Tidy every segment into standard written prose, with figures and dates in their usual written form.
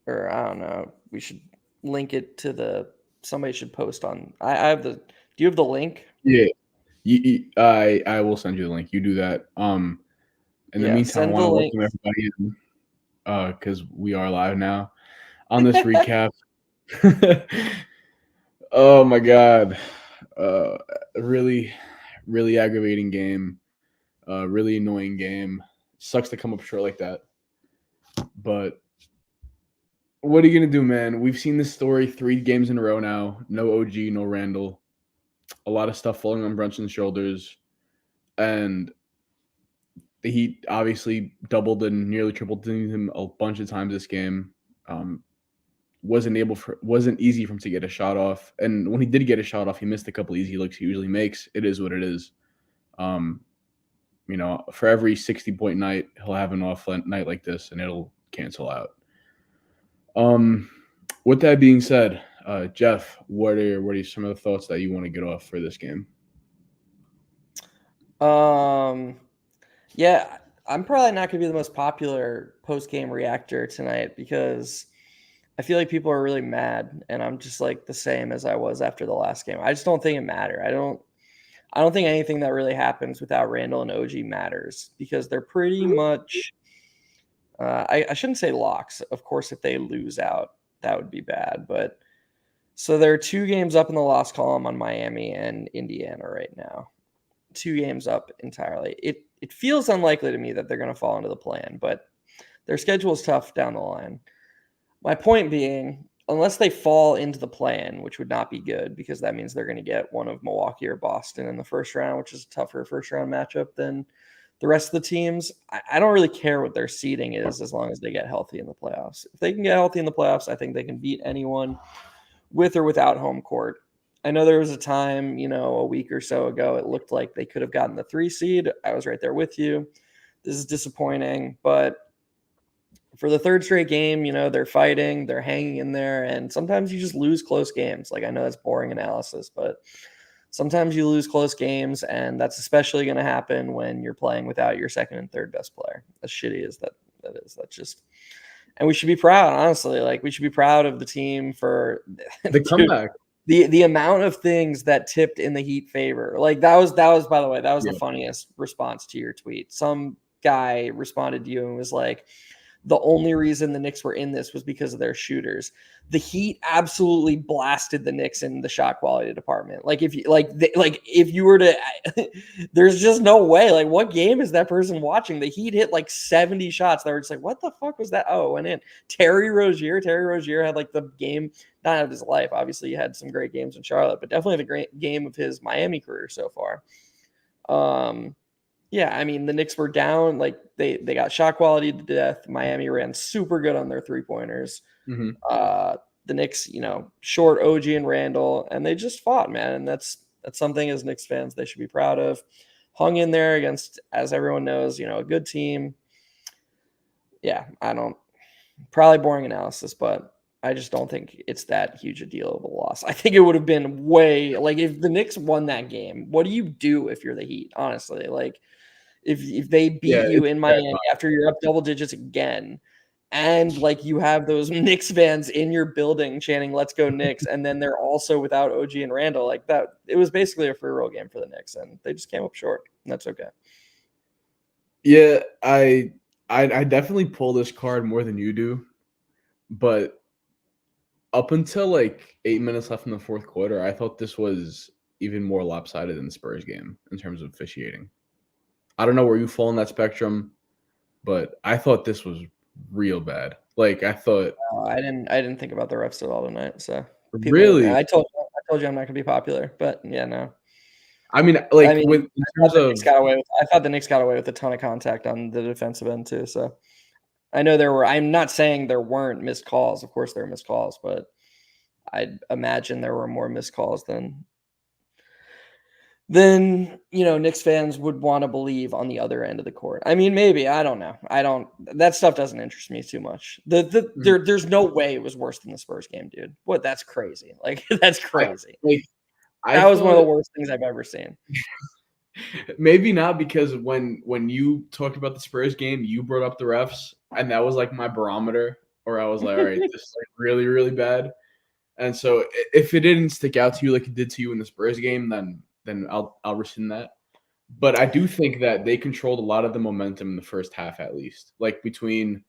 or I don't know. We should link it to somebody should post on. I have the. Do you have the link? Yeah, I will send you the link. You do that. In the Yeah, meantime, I send want the to link. welcome everybody in because we are live now on this recap. Oh my god, uh, really, really aggravating game. Really annoying game. Sucks to come up short like that, but what are you gonna do, man? We've seen this story 3 games in a row now. No OG, no Randall. A lot of stuff falling on Brunson's shoulders, and the Heat obviously doubled and nearly tripled him a bunch of times this game. Um, wasn't easy for him to get a shot off, and when he did get a shot off, he missed a couple easy looks he usually makes. It is what it is. Um, for every 60-point night, he'll have an off night like this, and it'll cancel out. Um, with that being said, Jeff, what are some of the thoughts that you want to get off for this game? Um, yeah, I'm probably not going to be the most popular post game reactor tonight because I feel like people are really mad, and I'm just like the same as I was after the last game. I just don't think it mattered. I don't think anything that really happens without Randall and OG matters because they're pretty much. I shouldn't say locks. Of course, if they lose out, that would be bad. But so there are 2 games up in the loss column on Miami and Indiana right now. 2 games up entirely. It feels unlikely to me that they're going to fall into the plan, but their schedule is tough down the line. My point being, unless they fall into the plan, which would not be good because that means they're going to get one of Milwaukee or Boston in the first round, which is a tougher first round matchup than the rest of the teams. I don't really care what their seeding is as long as they get healthy in the playoffs. If they can get healthy in the playoffs, I think they can beat anyone with or without home court. I know there was a time, a week or so ago, it looked like they could have gotten the 3 seed. I was right there with you. This is disappointing, but for the third straight game, they're fighting, they're hanging in there, and sometimes you just lose close games. Like, I know that's boring analysis, but sometimes you lose close games, and that's especially going to happen when you're playing without your second and third best player. As shitty as that is, that's just. And we should be proud, honestly. Like, we should be proud of the team for The dude, comeback. the amount of things that tipped in the Heat favor. Like, that was by the way, that was the Yeah. funniest response to your tweet. Some guy responded to you and was like, the only reason the Knicks were in this was because of their shooters. The Heat absolutely blasted the Knicks in the shot quality department. Like, if you if you were to, there's just no way. Like, what game is that person watching? The Heat hit like 70 shots. They were just like, what the fuck was that? Oh, and in Terry Rozier had like the game not of his life. Obviously, he had some great games in Charlotte, but definitely the great game of his Miami career so far. Yeah, I mean, the Knicks were down. Like, they got shot quality to death. Miami ran super good on their 3-pointers. Mm-hmm. The Knicks, short OG and Randall, and they just fought, man. And that's something as Knicks fans they should be proud of. Hung in there against, as everyone knows, a good team. Yeah, I don't probably boring analysis, but I just don't think it's that huge a deal of a loss. I think it would have been way like if the Knicks won that game. What do you do if you're the Heat? Honestly, like if they Yeah, beat you it's in bad. Miami after you're up double digits again, and like you have those Knicks fans in your building chanting "Let's go Knicks," and then they're also without OG and Randall, like that. It was basically a free roll game for the Knicks, and they just came up short. And that's okay. Yeah, I definitely pull this card more than you do, but up until like 8 minutes left in the fourth quarter, I thought this was even more lopsided than the Spurs game in terms of officiating. I don't know where you fall in that spectrum, but I thought this was real bad. Like I thought, I didn't think about the refs at all tonight. So people, really. I told you I'm not gonna be popular, but yeah, no. I mean, I like mean, with in I thought terms the of Knicks got away with. I thought the Knicks got away with a ton of contact on the defensive end too. So I know there were. I'm not saying there weren't missed calls. Of course, there were missed calls, but I'd imagine there were more missed calls than Knicks fans would want to believe on the other end of the court. I mean, maybe I don't know. I don't. That stuff doesn't interest me too much. There's no way it was worse than the Spurs game, dude. What? That's crazy. Like that's I crazy. like I That was one of the thought worst things I've ever seen. maybe not because when you talked about the Spurs game, you brought up the refs, and that was like my barometer. or I was like, all right, this is like really, really bad. And so if it didn't stick out to you like it did to you in the Spurs game, then I'll rescind that. But I do think that they controlled a lot of the momentum in the first half, at least. Like between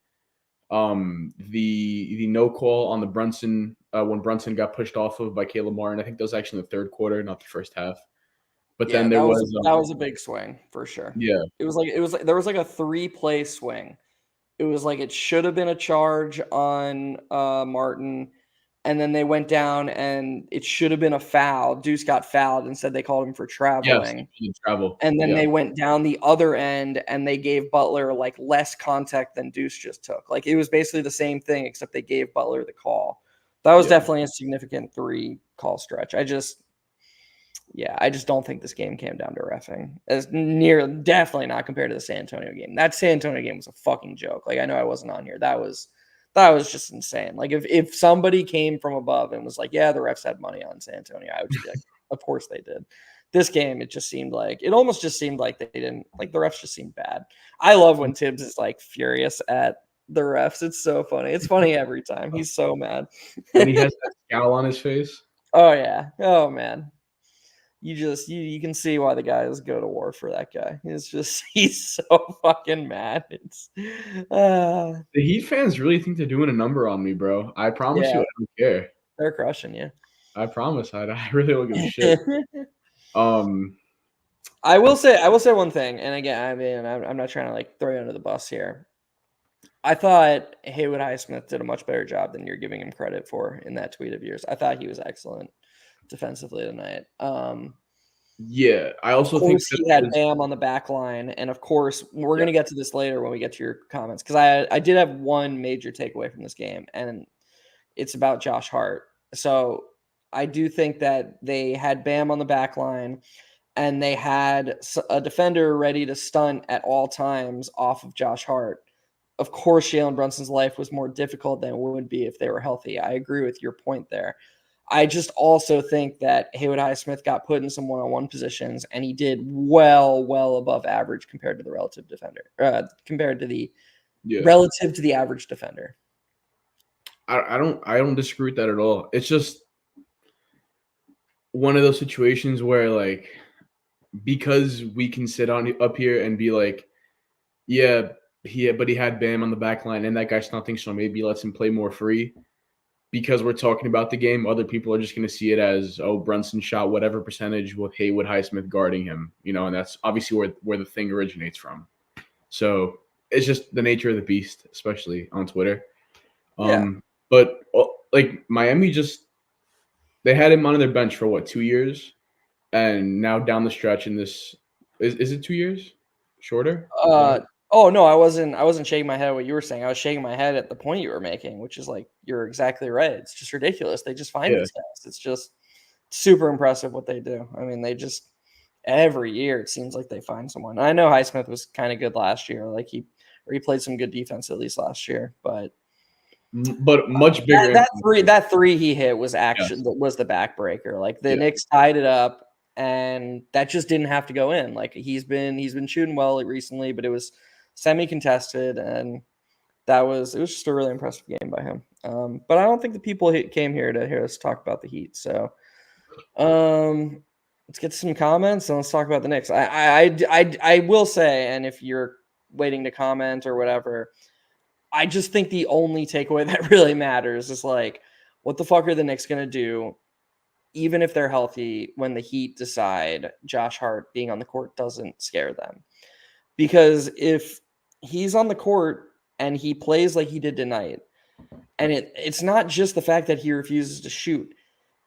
the no call on the Brunson when Brunson got pushed off of by Caleb Martin. I think that was actually in the third quarter, not the first half. But Yeah, then there was that was a big swing for sure. yeah, It was like there was like a 3-play swing. It was like it should have been a charge on Martin, and then they went down and it should have been a foul. Deuce got fouled and said they called him for yes, traveling. travel. And then Yeah. they went down the other end and they gave Butler like less contact than Deuce just took. Like it was basically the same thing, except they gave Butler the call. That was Yeah. definitely a significant 3-call stretch. I just don't think this game came down to reffing. Definitely not compared to the San Antonio game. That San Antonio game was a fucking joke. Like I know I wasn't on here. That was just insane. Like if somebody came from above and was like, yeah, the refs had money on San Antonio, I would just be like, of course they did. This game, it almost just seemed like they didn't, like the refs just seemed bad. I love when Tibbs is like furious at the refs. It's so funny. It's funny every time. He's so mad. And he has that scowl on his face. Oh yeah. Oh man. You can see why the guys go to war for that guy. He's so fucking mad. The Heat fans really think they're doing a number on me, bro. I promise you, I don't care. They're crushing you. I promise. I really don't give a shit. I will say one thing, and again, I mean, I'm not trying to like throw you under the bus here. I thought Haywood Highsmith did a much better job than you're giving him credit for in that tweet of yours. I thought he was excellent defensively tonight. Yeah, I also think he had Bam on the back line, and of course, we're going to get to this later when we get to your comments, because I did have one major takeaway from this game, and it's about Josh Hart. So I do think that they had Bam on the back line, and they had a defender ready to stunt at all times off of Josh Hart. Of course, Jalen Brunson's life was more difficult than it would be if they were healthy. I agree with your point there. I just also think that Haywood Highsmith got put in some one-on-one positions, and he did well above average compared to the relative defender, relative to the average defender. I don't disagree with that at all. It's just one of those situations where, like, because we can sit up here and be like, yeah, but he had Bam on the back line and that guy's nothing, so maybe let's him play more free. Because we're talking about the game, other people are just going to see it as, oh, Brunson shot whatever percentage with Haywood Highsmith guarding him, and that's obviously where the thing originates from. So it's just the nature of the beast, especially on Twitter. But like Miami they had him on their bench for 2 years, and now down the stretch in this is it 2 years shorter? Oh no, I wasn't shaking my head at what you were saying. I was shaking my head at the point you were making, which is like, you're exactly right. It's just ridiculous. They just find these guys. It's just super impressive what they do. I mean, they just every year it seems like they find someone. I know Highsmith was kind of good last year. Like he played some good defense at least last year, but much bigger. That three he hit was was the backbreaker. Like the Knicks tied it up, and that just didn't have to go in. Like he's been shooting well recently, but it was semi-contested, and it was just a really impressive game by him. But I don't think the people came here to hear us talk about the Heat. So let's get to some comments and let's talk about the Knicks. I will say, and if you're waiting to comment or whatever, I just think the only takeaway that really matters is like, what the fuck are the Knicks going to do, even if they're healthy, when the Heat decide Josh Hart being on the court doesn't scare them? Because if he's on the court and he plays like he did tonight, and it's not just the fact that he refuses to shoot,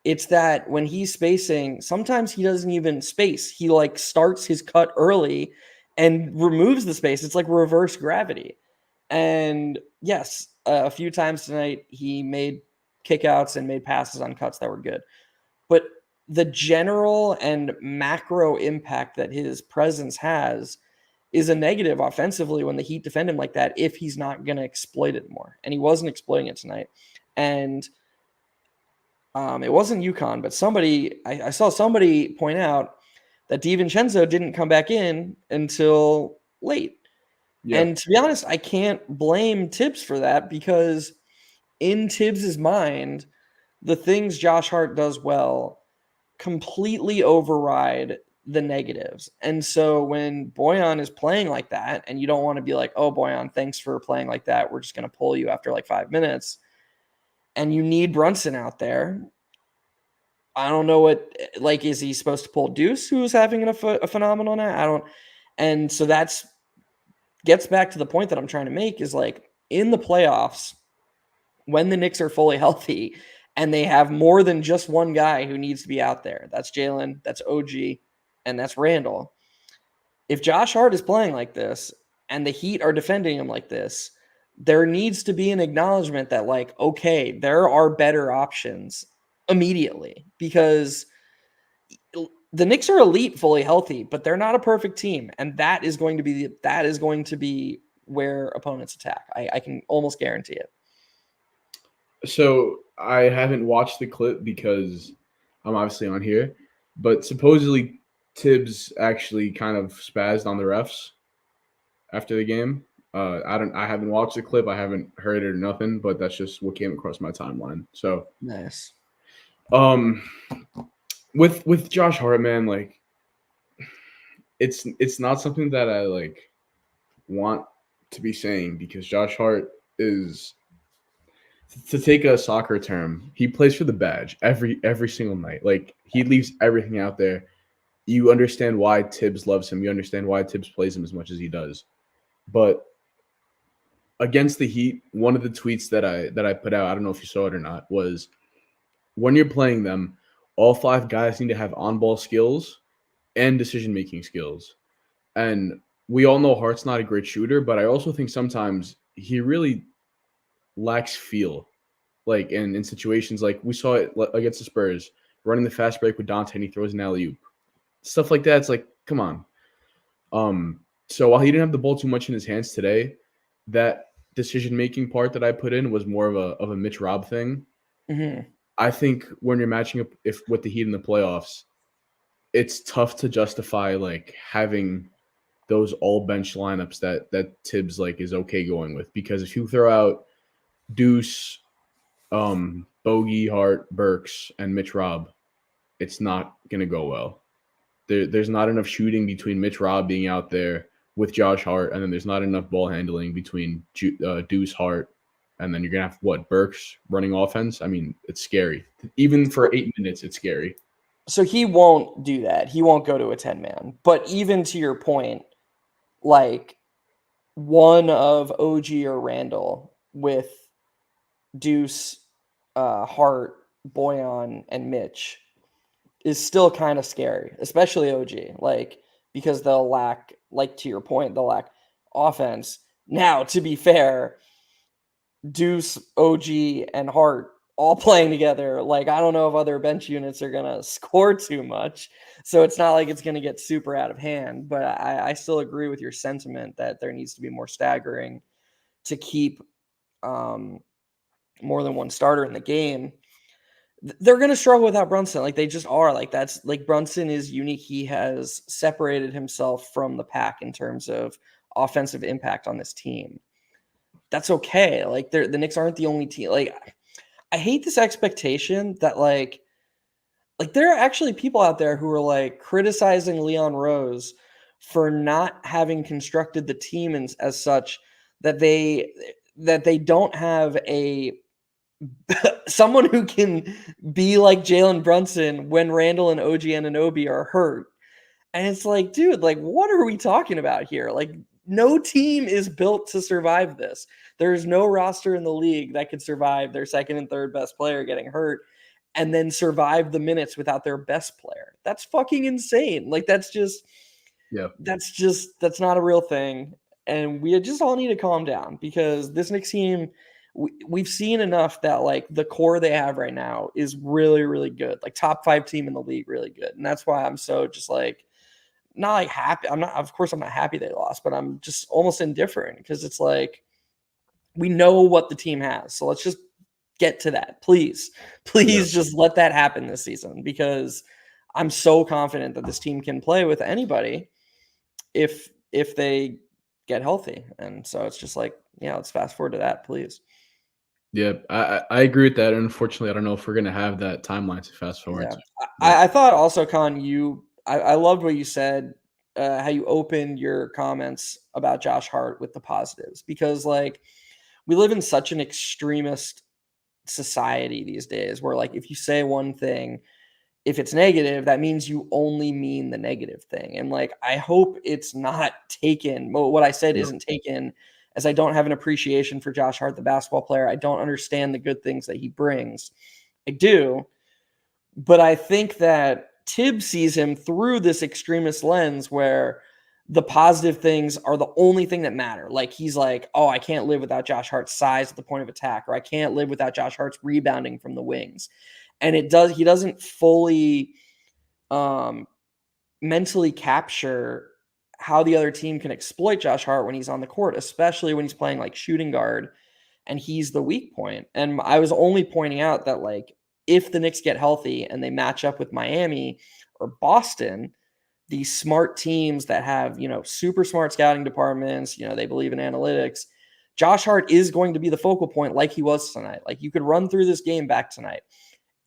it's that when he's spacing, sometimes he doesn't even space. He like starts his cut early and removes the space. It's like reverse gravity. And yes, a few times tonight, he made kickouts and made passes on cuts that were good. But the general and macro impact that his presence has is a negative offensively when the Heat defend him like that, if he's not going to exploit it more. And he wasn't exploiting it tonight. And it wasn't UConn, but I saw somebody point out that DiVincenzo didn't come back in until late. Yeah. And to be honest, I can't blame Tibbs for that, because in Tibbs's mind, the things Josh Hart does well completely override the negatives. And so when Boyan is playing like that, and you don't want to be like, oh, Boyan, thanks for playing like that, we're just going to pull you after like 5 minutes, and you need Brunson out there. I don't know is he supposed to pull Deuce, who's having a phenomenal night? I don't. And so that's gets back to the point that I'm trying to make is like in the playoffs, when the Knicks are fully healthy and they have more than just one guy who needs to be out there. That's Jalen, that's OG, and that's Randall. If Josh Hart is playing like this and the Heat are defending him like this, there needs to be an acknowledgement that, like, okay, there are better options immediately, because the Knicks are elite fully healthy, but they're not a perfect team. And that is going to be where opponents attack. I can almost guarantee it. So I haven't watched the clip because I'm obviously on here, but supposedly Tibbs actually kind of spazzed on the refs after the game. I haven't watched the clip. I haven't heard it or nothing, but that's just what came across my timeline. So Nice. With Josh Hart, man, like it's not something that I like want to be saying, because Josh Hart is, to take a soccer term, he plays for the badge every single night. Like, he leaves everything out there. You understand why Tibbs loves him. You understand why Tibbs plays him as much as he does. But against the Heat, one of the tweets that I put out, I don't know if you saw it or not, was when you're playing them, all 5 guys need to have on-ball skills and decision-making skills. And we all know Hart's not a great shooter, but I also think sometimes he really lacks feel. Like in situations like we saw it against the Spurs, running the fast break with Dante and he throws an alley-oop. Stuff like that, it's like, come on. So while he didn't have the ball too much in his hands today, that decision-making part that I put in was more of a Mitch Robb thing. Mm-hmm. I think when you're matching up with the Heat in the playoffs, it's tough to justify like having those all bench lineups that Tibbs like is okay going with, because if you throw out Deuce, Bogey, Hart, Burks, and Mitch Robb, it's not gonna go well. There's not enough shooting between Mitch Robb being out there with Josh Hart, and then there's not enough ball handling between Deuce, Hart, and then you're gonna have Burks running offense. I mean, it's scary. Even for 8 minutes, it's scary. So he won't do that. He won't go to a 10-man. But even to your point, like, one of OG or Randall with Deuce, Hart, Boyan, and Mitch is still kind of scary, especially OG, like, because they'll lack, like, to your point, they'll lack offense. Now, to be fair, Deuce, OG, and Hart all playing together, like, I don't know if other bench units are gonna score too much, so it's not like it's gonna get super out of hand. But I still agree with your sentiment that there needs to be more staggering to keep more than one starter in the game. They're going to struggle without Brunson. Like, they just are. Like, that's like, Brunson is unique. He has separated himself from the pack in terms of offensive impact on this team. That's okay. Like, the Knicks aren't the only team. Like, I hate this expectation that like there are actually people out there who are like criticizing Leon Rose for not having constructed the team as such that they don't have a someone who can be like Jalen Brunson when Randall and OG Anunoby are hurt. And it's like, dude, like, what are we talking about here? Like, no team is built to survive this. There's no roster in the league that could survive their second and third best player getting hurt and then survive the minutes without their best player. That's fucking insane. Like, that's not a real thing. And we just all need to calm down, because this Knicks team, we've seen enough that like the core they have right now is really, really good. Like, top 5 team in the league, really good. And that's why I'm so just like, not like happy. Of course I'm not happy they lost, but I'm just almost indifferent, because it's like, we know what the team has. So let's just get to that. Please just let that happen this season, because I'm so confident that this team can play with anybody if they get healthy. And so it's just like, yeah, let's fast forward to that, please. Yeah, I agree with that. Unfortunately, I don't know if we're gonna have that timeline to fast forward Yeah. to. But I thought also, Con, I loved what you said, how you opened your comments about Josh Hart with the positives, because like we live in such an extremist society these days where like if you say one thing, if it's negative, that means you only mean the negative thing. And like I hope it's not taken. What I said yeah, isn't taken as I don't have an appreciation for Josh Hart, the basketball player. I don't understand the good things that he brings. I do, but I think that Tibbs sees him through this extremist lens where the positive things are the only thing that matter. Like he's like, oh, I can't live without Josh Hart's size at the point of attack, or I can't live without Josh Hart's rebounding from the wings. And he doesn't fully um, mentally capture how the other team can exploit Josh Hart when he's on the court, especially when he's playing like shooting guard and he's the weak point. And I was only pointing out that like if the Knicks get healthy and they match up with Miami or Boston, these smart teams that have, super smart scouting departments, they believe in analytics. Josh Hart is going to be the focal point like he was tonight. Like you could run through this game back tonight.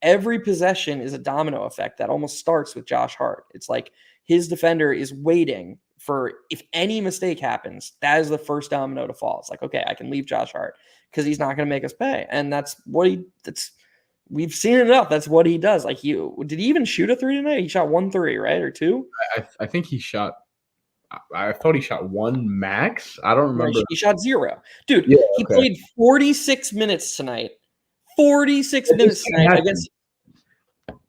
Every possession is a domino effect that almost starts with Josh Hart. It's like his defender is waiting for if any mistake happens, that is the first domino to fall. It's like, okay, I can leave Josh Hart because he's not going to make us pay. And we've seen it enough. That's what he does. Like did he even shoot a three tonight? He shot 1 3, right? Or 2? I think he shot. I thought he shot one max. I don't No, remember. he shot 0. Dude, Yeah, he okay. played 46 minutes tonight. 46 minutes tonight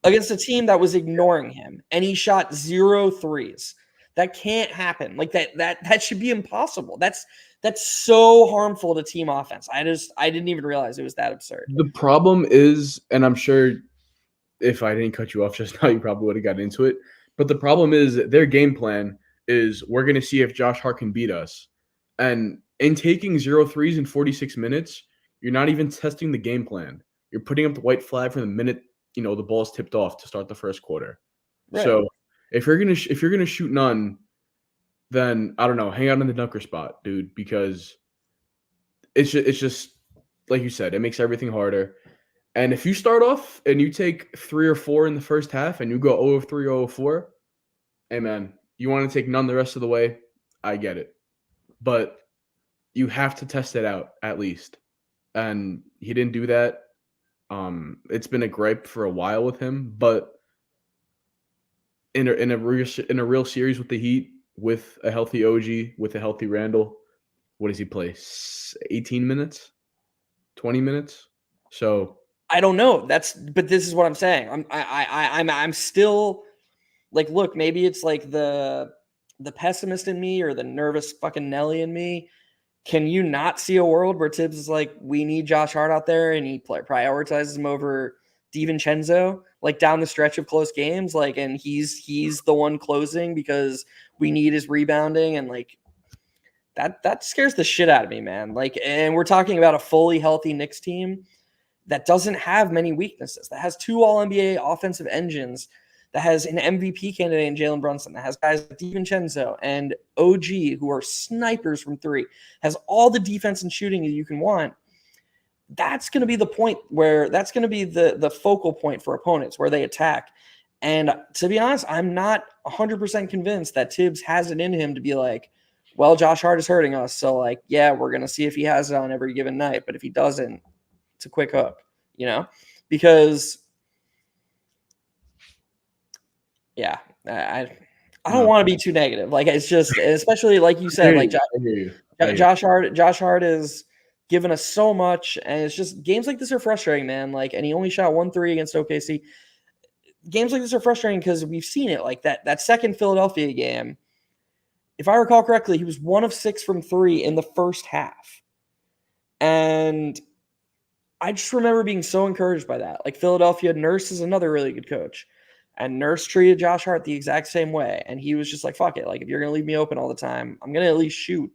against a team that was ignoring him, and he shot 0 threes. That can't happen. Like that should be impossible. That's so harmful to team offense. I didn't even realize it was that absurd. The problem is, and I'm sure if I didn't cut you off just now, you probably would have got into it. But the problem is their game plan is we're going to see if Josh Hart can beat us. And in taking 0 threes in 46 minutes, you're not even testing the game plan. You're putting up the white flag from the minute, the ball's tipped off to start the first quarter. Right. So if you're going to shoot none, then I don't know, hang out in the dunker spot, dude, because it's just like you said, it makes everything harder. And if you start off and you take 3 or 4 in the first half and you go 0 of 3, 0 of 4, hey man, you want to take none the rest of the way? I get it. But you have to test it out at least. And he didn't do that. It's been a gripe for a while with him, but in a real series with the Heat, with a healthy OG, with a healthy Randall, what does he play? 18 minutes? 20 minutes? So I don't know. But this is what I'm saying. I'm still like, look, maybe it's like the pessimist in me or the nervous fucking Nelly in me. Can you not see a world where Tibbs is like, we need Josh Hart out there and he prioritizes him over DiVincenzo, like down the stretch of close games, like, and he's the one closing because we need his rebounding, and like that scares the shit out of me, man. Like, and we're talking about a fully healthy Knicks team that doesn't have many weaknesses, that has 2 All-NBA offensive engines, that has an MVP candidate in Jalen Brunson, that has guys like DiVincenzo and OG who are snipers from 3, has all the defense and shooting that you can want. That's going to be the point where that's going to be the focal point for opponents where they attack. And to be honest, I'm not 100% convinced that Tibbs has it in him to be like, well, Josh Hart is hurting us. So like, yeah, we're going to see if he has it on every given night. But if he doesn't, it's a quick hook, because yeah, I don't want to be too negative. Like it's just, especially like you said, like Josh Hart is giving us so much, and it's just games like this are frustrating, man. Like, and he only shot 1 3 against OKC. Games like this are frustrating because we've seen it. Like that second Philadelphia game, if I recall correctly, he was 1 of 6 from 3 in the first half, and I just remember being so encouraged by that. Like Philadelphia, Nurse is another really good coach. And Nurse treated Josh Hart the exact same way. And he was just like, fuck it. Like, if you're going to leave me open all the time, I'm going to at least shoot.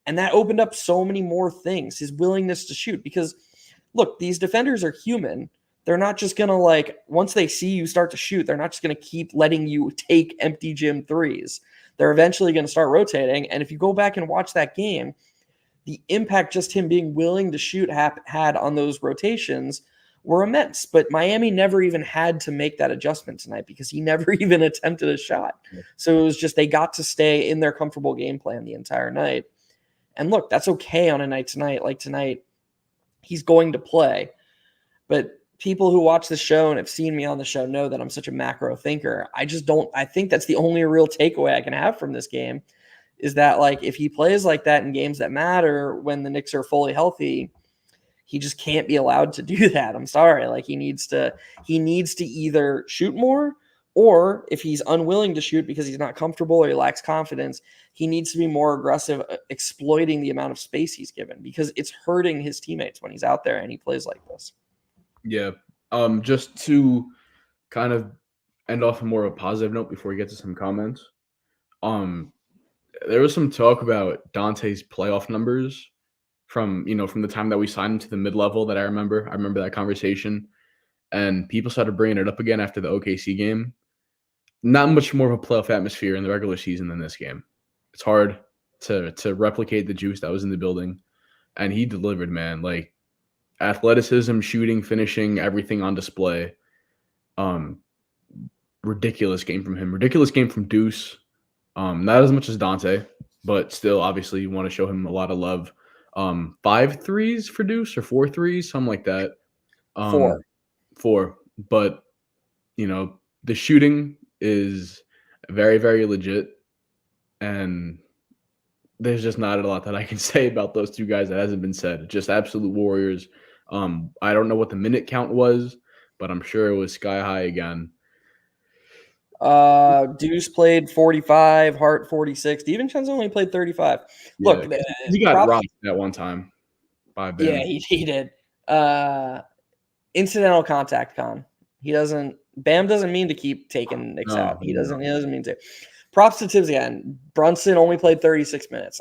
And that opened up so many more things, his willingness to shoot. Because, look, these defenders are human. They're not just going to, like, once they see you start to shoot, they're not just going to keep letting you take empty gym threes. They're eventually going to start rotating. And if you go back and watch that game, the impact just him being willing to shoot had on those rotations were immense. But Miami never even had to make that adjustment tonight because he never even attempted a shot. So it was just they got to stay in their comfortable game plan the entire night. And look, that's okay on a night tonight. Like tonight, he's going to play. But people who watch the show and have seen me on the show know that I'm such a macro thinker. I think that's the only real takeaway I can have from this game is that, like, if he plays like that in games that matter when the Knicks are fully healthy, he just can't be allowed to do that. I'm sorry. Like, he needs to either shoot more, or if he's unwilling to shoot because he's not comfortable or he lacks confidence, he needs to be more aggressive exploiting the amount of space he's given, because it's hurting his teammates when he's out there and he plays like this. Yeah. Just to kind of end off on more of a positive note before we get to some comments. There was some talk about Dante's playoff numbers from the time that we signed him to the mid-level that I remember. I remember that conversation, and people started bringing it up again after the OKC game. Not much more of a playoff atmosphere in the regular season than this game. It's hard to replicate the juice that was in the building, and he delivered, man. Like, athleticism, shooting, finishing, everything on display. Ridiculous game from him. Ridiculous game from Deuce. Not as much as Dante, but still, obviously, you want to show him a lot of love. 5 threes for Deuce or 4 threes, something like that. 4. But, the shooting is very, very legit. And there's just not a lot that I can say about those two guys that hasn't been said. Just absolute warriors. I don't know what the minute count was, but I'm sure it was sky high again. Deuce played 45, Hart 46. DiVincenzo only played 35. Yeah. Look, he got rocked at one time by Bam. Yeah, he did. Incidental contact con. Bam doesn't mean to keep taking Knicks out. He doesn't mean to. Props to Tibbs again. Brunson only played 36 minutes.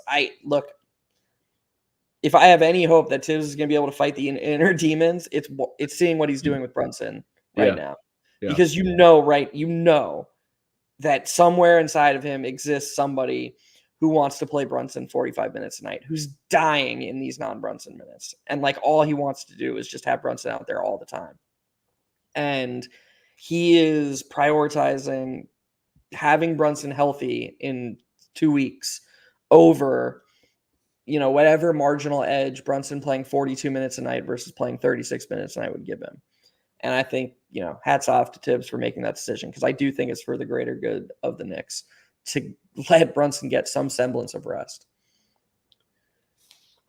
If I have any hope that Tibbs is going to be able to fight the inner demons, it's seeing what he's doing with Brunson right now. Yeah. Because you know that somewhere inside of him exists somebody who wants to play Brunson 45 minutes a night, who's dying in these non-Brunson minutes. And like all he wants to do is just have Brunson out there all the time. And he is prioritizing having Brunson healthy in 2 weeks over, whatever marginal edge Brunson playing 42 minutes a night versus playing 36 minutes a night would give him. And I think, hats off to Tibbs for making that decision, because I do think it's for the greater good of the Knicks to let Brunson get some semblance of rest.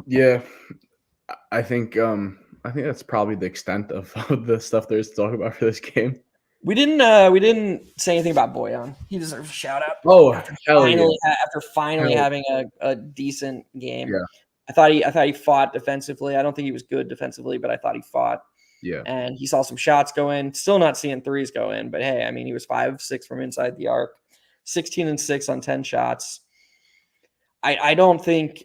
Yeah, I think that's probably the extent of the stuff there's to talk about for this game. We didn't say anything about Bojan. He deserves a shout out. Oh, after finally having a decent game. Yeah. I thought he fought defensively. I don't think he was good defensively, but I thought he fought. Yeah. And he saw some shots go in. Still not seeing threes go in, but hey, I mean, he was 5-6 from inside the arc, 16-6 on 10 shots. I don't think.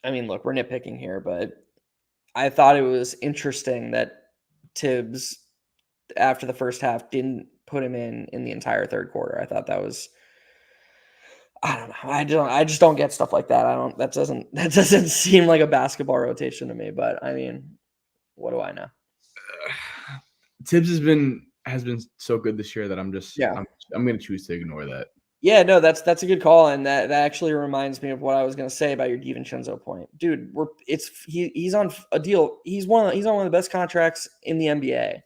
I mean, look, we're nitpicking here, but I thought it was interesting that Tibbs, after the first half, didn't put him in the entire third quarter. I thought that was. I don't know. I just don't get stuff like that. That doesn't seem like a basketball rotation to me. But I mean, what do I know? Tibbs has been so good this year that I'm going to choose to ignore that. Yeah, no, that's a good call, and that actually reminds me of what I was going to say about your DiVincenzo point, dude. He's on a deal. He's on one of the best contracts in the NBA,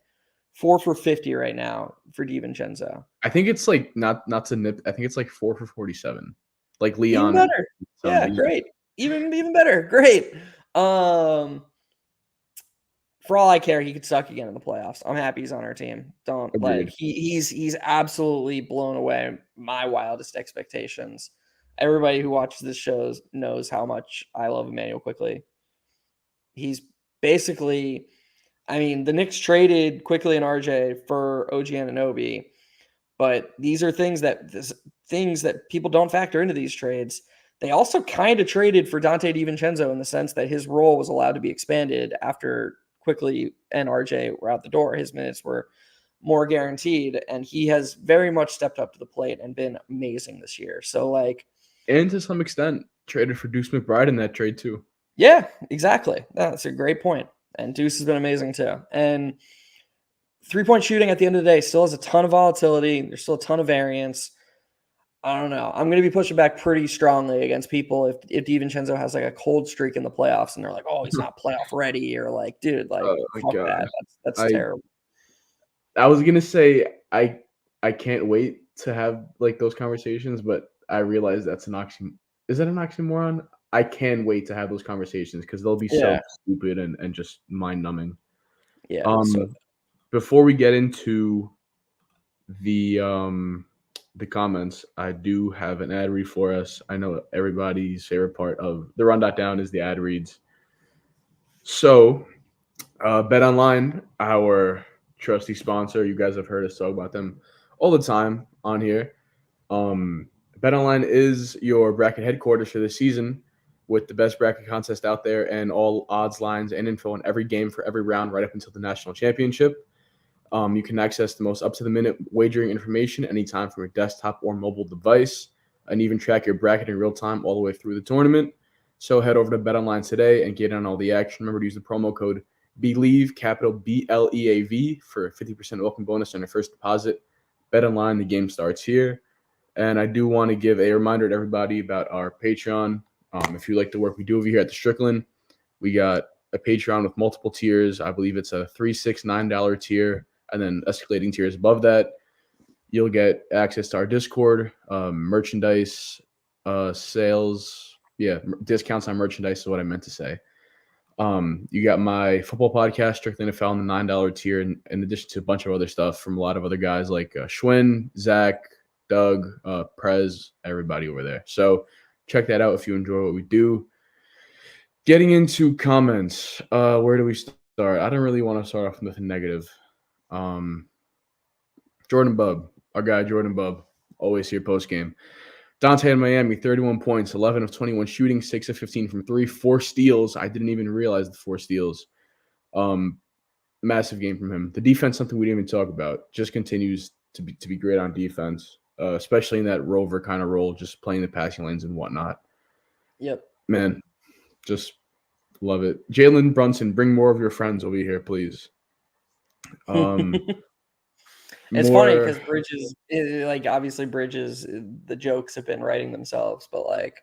4 for 50 right now for DiVincenzo. I think it's like not to nip. I think it's like 4 for 47, like Leon. Even better. Yeah, great. Even better. Great. For all I care, he could suck again in the playoffs. I'm happy he's on our team. He's absolutely blown away my wildest expectations. Everybody who watches this show knows how much I love Emmanuel Quickley. He's basically, I mean, the Knicks traded Quickley and RJ for OG Anunoby, but these are things that people don't factor into these trades. They also kind of traded for Dante DiVincenzo in the sense that his role was allowed to be expanded after Quickley and RJ were out the door. His minutes were more guaranteed, and he has very much stepped up to the plate and been amazing this year. So, like, And to some extent, traded for Deuce McBride in that trade too. Yeah, exactly. That's a great point. And Deuce has been amazing too. And 3-point shooting at the end of the day still has a ton of volatility. There's still a ton of variance. I don't know. I'm going to be pushing back pretty strongly against people if DiVincenzo has like a cold streak in the playoffs and they're like, oh, he's not playoff ready, or like, dude, like, Oh my fuck God. that. That's I terrible. I was gonna say I can't wait to have like those conversations, but I realize that's an oxymoron. Is that an oxymoron? I can wait to have those conversations because they'll be so Yeah. stupid and just mind numbing. Yeah. So Before we get into the comments, I do have an ad read for us. I know everybody's favorite part of the Run.down is the ad reads. So, Bet Online, our trusty sponsor, you guys have heard us talk about them all the time on here. Bet Online is your bracket headquarters for this season with the best bracket contest out there and all odds, lines, and info on every game for every round right up until the national championship. You can access the most up-to-the-minute wagering information anytime from your desktop or mobile device, and even track your bracket in real time all the way through the tournament. So head over to BetOnline today and get on all the action. Remember to use the promo code BELIEVE, capital BLEAV, for a 50% welcome bonus on your first deposit. BetOnline, the game starts here. And I do want to give a reminder to everybody about our Patreon. If you like the work we do over here at the Strickland, we got a Patreon with multiple tiers. I believe it's a $3, $6, $9 tier, and then escalating tiers above that. You'll get access to our Discord, merchandise, sales. Yeah, discounts on merchandise is what I meant to say. You got my football podcast, Strictly NFL, in the $9 tier, in addition to a bunch of other stuff from a lot of other guys like Schwinn, Zach, Doug, Prez, everybody over there. So check that out if you enjoy what we do. Getting into comments, where do we start? I don't really want to start off with a negative. Jordan Bubb, our guy Jordan Bubb, always here post game. Dante in Miami, 31 points, 11 of 21 shooting, 6 of 15 from 3, 4 steals. I didn't even realize the 4 steals. Massive game from him. The defense, something we didn't even talk about, just continues to be great on defense, especially in that rover kind of role, just playing the passing lanes and whatnot. Yep. Man, just love it. Jalen Brunson, bring more of your friends over here, please. It's funny because Bridges, like obviously Bridges, the jokes have been writing themselves, but like,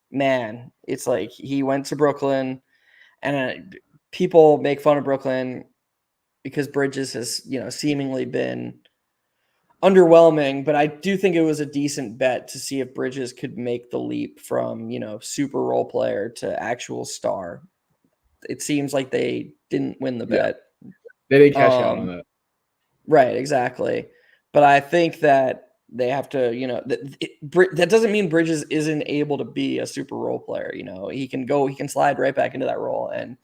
man, it's like he went to Brooklyn, and people make fun of Brooklyn because Bridges has, seemingly been underwhelming, but I do think it was a decent bet to see if Bridges could make the leap from, super role player to actual star. It seems like they didn't win the bet. They didn't cash out on that. Right, exactly. But I think that they have to, that doesn't mean Bridges isn't able to be a super role player. He can slide right back into that role. And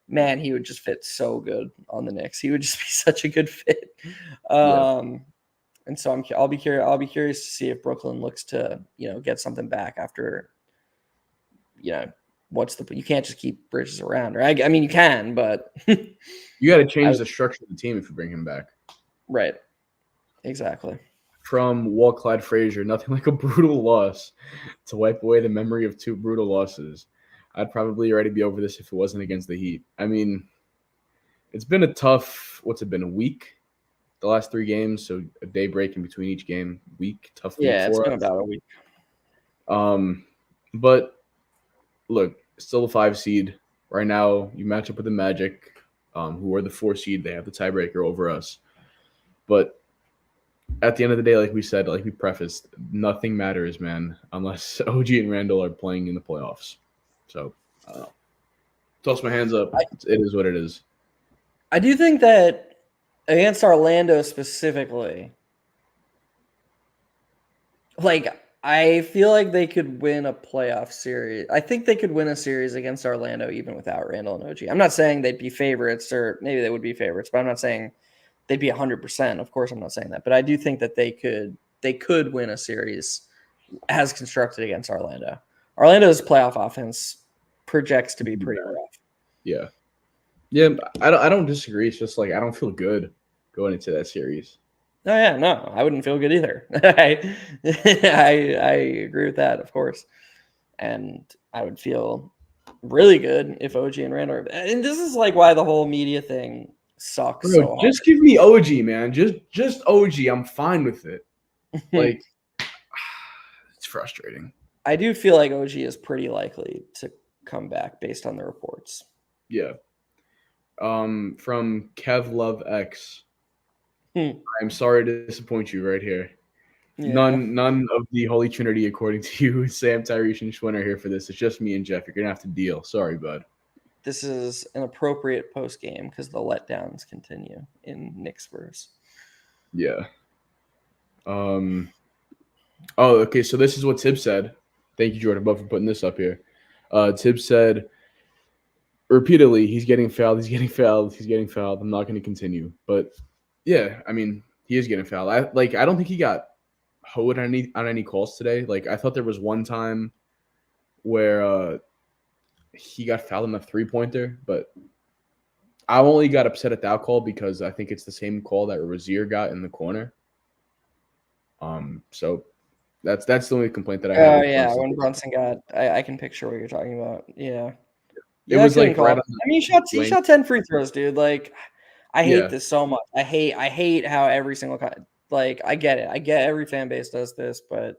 man, he would just fit so good on the Knicks. He would just be such a good fit. And so I'll be curious to see if Brooklyn looks to, get something back after, you can't just keep Bridges around. Or I mean, you can, but you got to change the structure of the team if you bring him back. Right. Exactly. From Walt Clyde Frazier, nothing like a brutal loss to wipe away the memory of 2 brutal losses. I'd probably already be over this if it wasn't against the Heat. I mean, it's been a tough, what's it been, a week? The last 3 games, so a day break in between each game. Tough week for us. Yeah, it's been about a week. But look, still a 5 seed. Right now, you match up with the Magic, who are the 4 seed. They have the tiebreaker over us. But at the end of the day, like we said, like we prefaced, nothing matters, man, unless OG and Randall are playing in the playoffs. So, toss my hands up. It is what it is. I do think that against Orlando specifically, like, I feel like they could win a playoff series. I think they could win a series against Orlando even without Randall and OG. I'm not saying they'd be favorites, or maybe they would be favorites, but I'm not saying they'd be 100%. Of course, I'm not saying that, but I do think that they could win a series as constructed against Orlando. Orlando's playoff offense projects to be pretty rough. Yeah, I don't disagree. It's just like I don't feel good going into that series. Oh yeah, no, I wouldn't feel good either. I agree with that, of course, and I would feel really good if OG and Randall. And this is like why the whole media thing sucks Bro, so hard. just give me OG, man. Just OG. I'm fine with it. Like, it's frustrating. I do feel like OG is pretty likely to come back based on the reports. Yeah. From Kev Love X. Hmm. I'm sorry to disappoint you right here. Yeah, None of the Holy Trinity, according to you, Sam, Tyrese, and Schwinn are here for this. It's just me and Jeff. You're gonna have to deal. Sorry, bud. this is an appropriate post game because the letdowns continue in Knicks verse. Yeah. Oh, okay. So this is what Tibbs said. Thank you, Jordan Buff, for putting this up here. Tibbs said repeatedly, he's getting fouled. He's getting fouled. He's getting fouled. I'm not going to continue. But yeah, I mean, he is getting fouled. I don't think he got hoed on any calls today. Like, I thought there was one time where he got fouled on a 3-pointer, but I only got upset at that call because I think it's the same call that Rozier got in the corner. So that's the only complaint that I have. Oh yeah, when Brunson got, I can picture what you're talking about. Yeah, It yeah, I was couldn't like call right it. on I mean, he lane. shot 10 free throws, dude. Like, I hate Yeah. this so much. I hate how every single like I get it. I get every fan base does this, but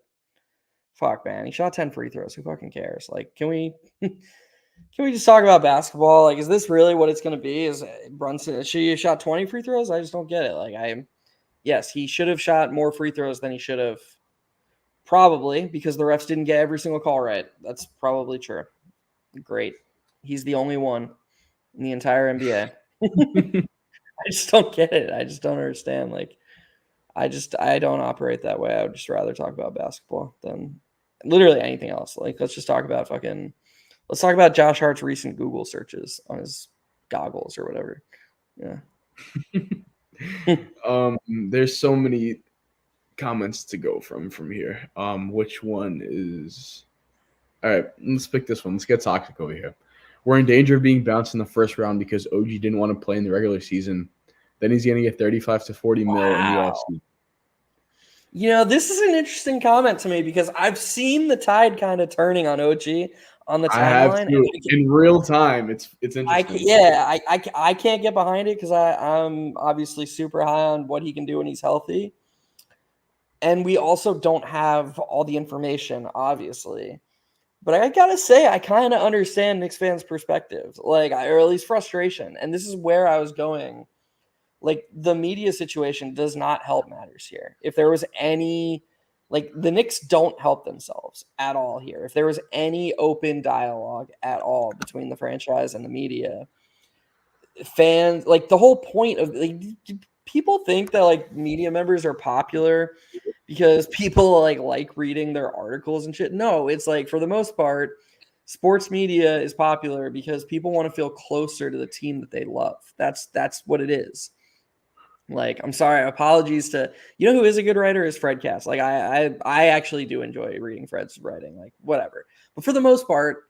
fuck, man, he shot 10 free throws. Who fucking cares? Like, can we can we just talk about basketball? Like, is this really what it's gonna be? Is Brunson should he have shot 20 free throws? I just don't get it. Like, yes, he should have shot more free throws than he should have. Probably because the refs didn't get every single call right. That's probably true. Great. He's the only one in the entire NBA. I just don't get it. I just don't understand. Like, I don't operate that way. I would just rather talk about basketball than literally anything else. Like, let's talk about Josh Hart's recent Google searches on his goggles or whatever. Yeah. There's so many comments to go from here. Which one is all right? Let's pick this one. Let's get toxic over here. We're in danger of being bounced in the first round because OG didn't want to play in the regular season. Then he's going to get 35 to 40 mil in the offseason. You know, this is an interesting comment to me because I've seen the tide kind of turning on OG on the timeline. I have to in real time. It's interesting. I can't get behind it because I'm obviously super high on what he can do when he's healthy. And we also don't have all the information, obviously. But I gotta say, I kind of understand Knicks fans' perspective, like, or at least frustration. And this is where I was going. Like, the media situation does not help matters here. If there was any, like, the Knicks don't help themselves at all here. If there was any open dialogue at all between the franchise and the media, fans, like, the whole point of, like, people think that, like, media members are popular because people like reading their articles and shit. No, it's like, for the most part, sports media is popular because people want to feel closer to the team that they love. That's what it is. Like, I'm sorry, apologies to, you know, who is a good writer is Fred Cass. Like, I actually do enjoy reading Fred's writing, like, whatever. But for the most part,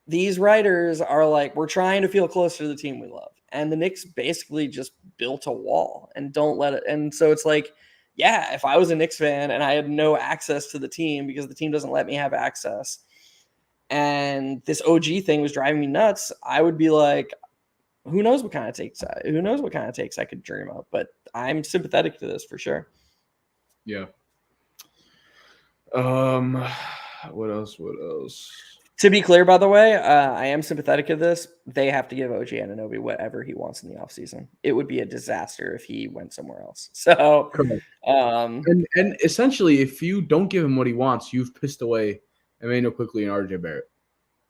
these writers are like, we're trying to feel closer to the team we love. And the Knicks basically just built a wall and don't let it. And so it's like, yeah, if I was a Knicks fan and I had no access to the team because the team doesn't let me have access, and this OG thing was driving me nuts, I would be like, who knows what kind of takes I could dream up. But I'm sympathetic to this for sure. Yeah. What else? To be clear, by the way, I am sympathetic to this. They have to give OG Anunoby whatever he wants in the offseason. It would be a disaster if he went somewhere else. So, and essentially, if you don't give him what he wants, you've pissed away Emmanuel Quickly and RJ Barrett.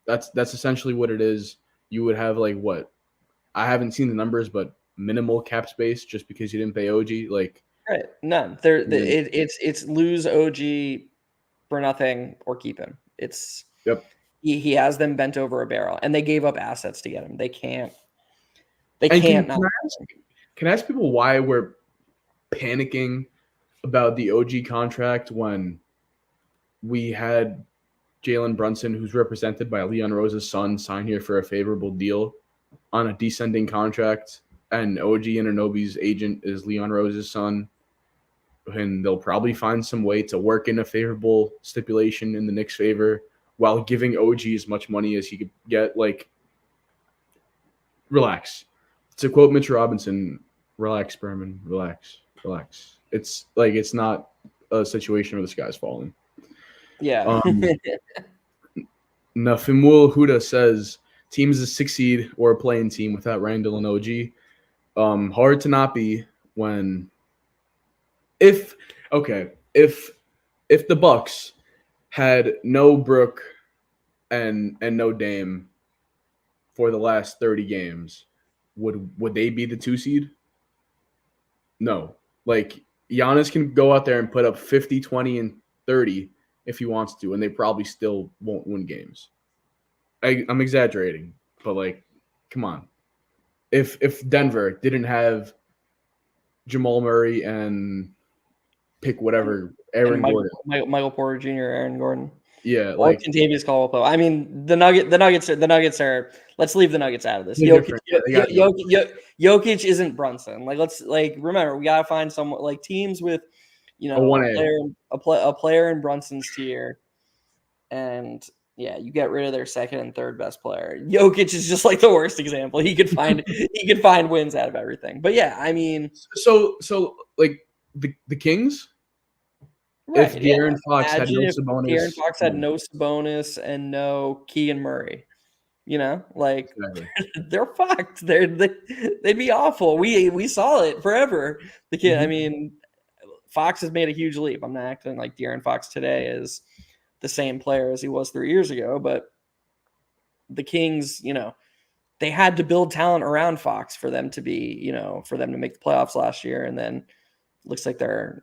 That's essentially what it is. You would have, like, what? I haven't seen the numbers, but minimal cap space just because you didn't pay OG. Like, right, none. It's lose OG for nothing or keep him. It's yep. He has them bent over a barrel, and they gave up assets to get him. They can't. Can I ask people why we're panicking about the OG contract when we had Jalen Brunson, who's represented by Leon Rose's son, sign here for a favorable deal on a descending contract, and OG Anunoby's agent is Leon Rose's son? and they'll probably find some way to work in a favorable stipulation in the Knicks' favor while giving OG as much money as he could get. Like, relax. To quote Mitch Robinson, relax, Berman, relax, relax. It's like it's not a situation where the sky's falling. Yeah. Nafimul Huda says team is a 6 seed or a playing team without Randall and OG. Hard to not be when if the Bucks had no Brook and no Dame for the last 30 games, would they be the 2 seed? No. Like, Giannis can go out there and put up 50, 20, and 30 if he wants to, and they probably still won't win games. I'm exaggerating, but like, come on. If Denver didn't have Jamal Murray and pick whatever Aaron Gordon, Michael Porter Jr., Aaron Gordon, yeah, or like Contavious Caldwell-Pope. I mean, the Nuggets are. Let's leave the Nuggets out of this. Jokic isn't Brunson. Like, let's remember, we gotta find someone like teams with, a 1A. a player in Brunson's tier, and yeah, you get rid of their second and third best player. Jokic is just like the worst example. He could find wins out of everything. But yeah, I mean, so like the Kings. Right, if De'Aaron Fox had no Sabonis, De'Aaron Fox had no Sabonis and no Keegan Murray, like exactly. they're fucked. They'd be awful. We saw it forever. The kid. I mean, Fox has made a huge leap. I'm not acting like De'Aaron Fox today is the same player as he was 3 years ago, but the Kings, they had to build talent around Fox for them to be, for them to make the playoffs last year, and then looks like they're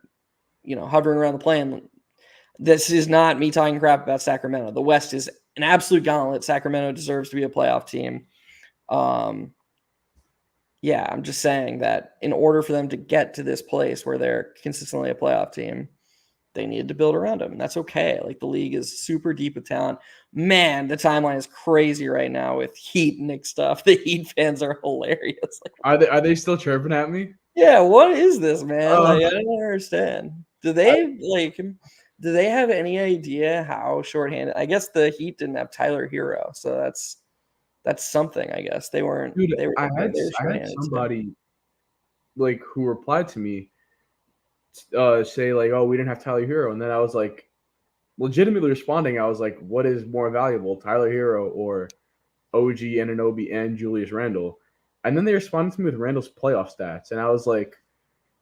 hovering around the play-in. This is not me talking crap about Sacramento. The West is an absolute gauntlet. Sacramento deserves to be a playoff team. Yeah, I'm just saying that in order for them to get to this place where they're consistently a playoff team, they needed to build around them. And that's okay. Like, the league is super deep with talent. Man, the timeline is crazy right now with Heat Knicks stuff. The Heat fans are hilarious. Like, are they still chirping at me? Yeah, what is this, man? I don't understand. Do they have any idea how shorthanded? I guess the Heat didn't have Tyler Hero, so that's something. I guess they weren't. Dude, they were, I had somebody like who replied to me, say like, "Oh, we didn't have Tyler Hero," and then I was like, legitimately responding. I was like, "What is more valuable, Tyler Hero or OG Anunoby and Julius Randle?" And then they responded to me with Randall's playoff stats, and I was like,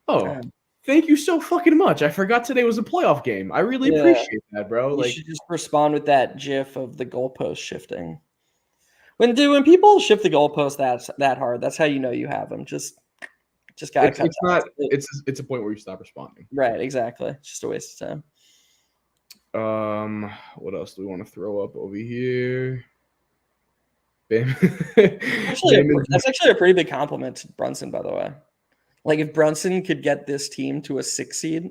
"Oh, thank you so fucking much. I forgot today was a playoff game. I really appreciate that, bro." You should just respond with that GIF of the goalpost shifting. When people shift the goalpost that hard, that's how you know you have them. Just gotta cut. It's a point where you stop responding. Right, exactly. It's just a waste of time. What else do we want to throw up over here? That's actually a pretty big compliment to Brunson, by the way. Like, if Brunson could get this team to a 6 seed,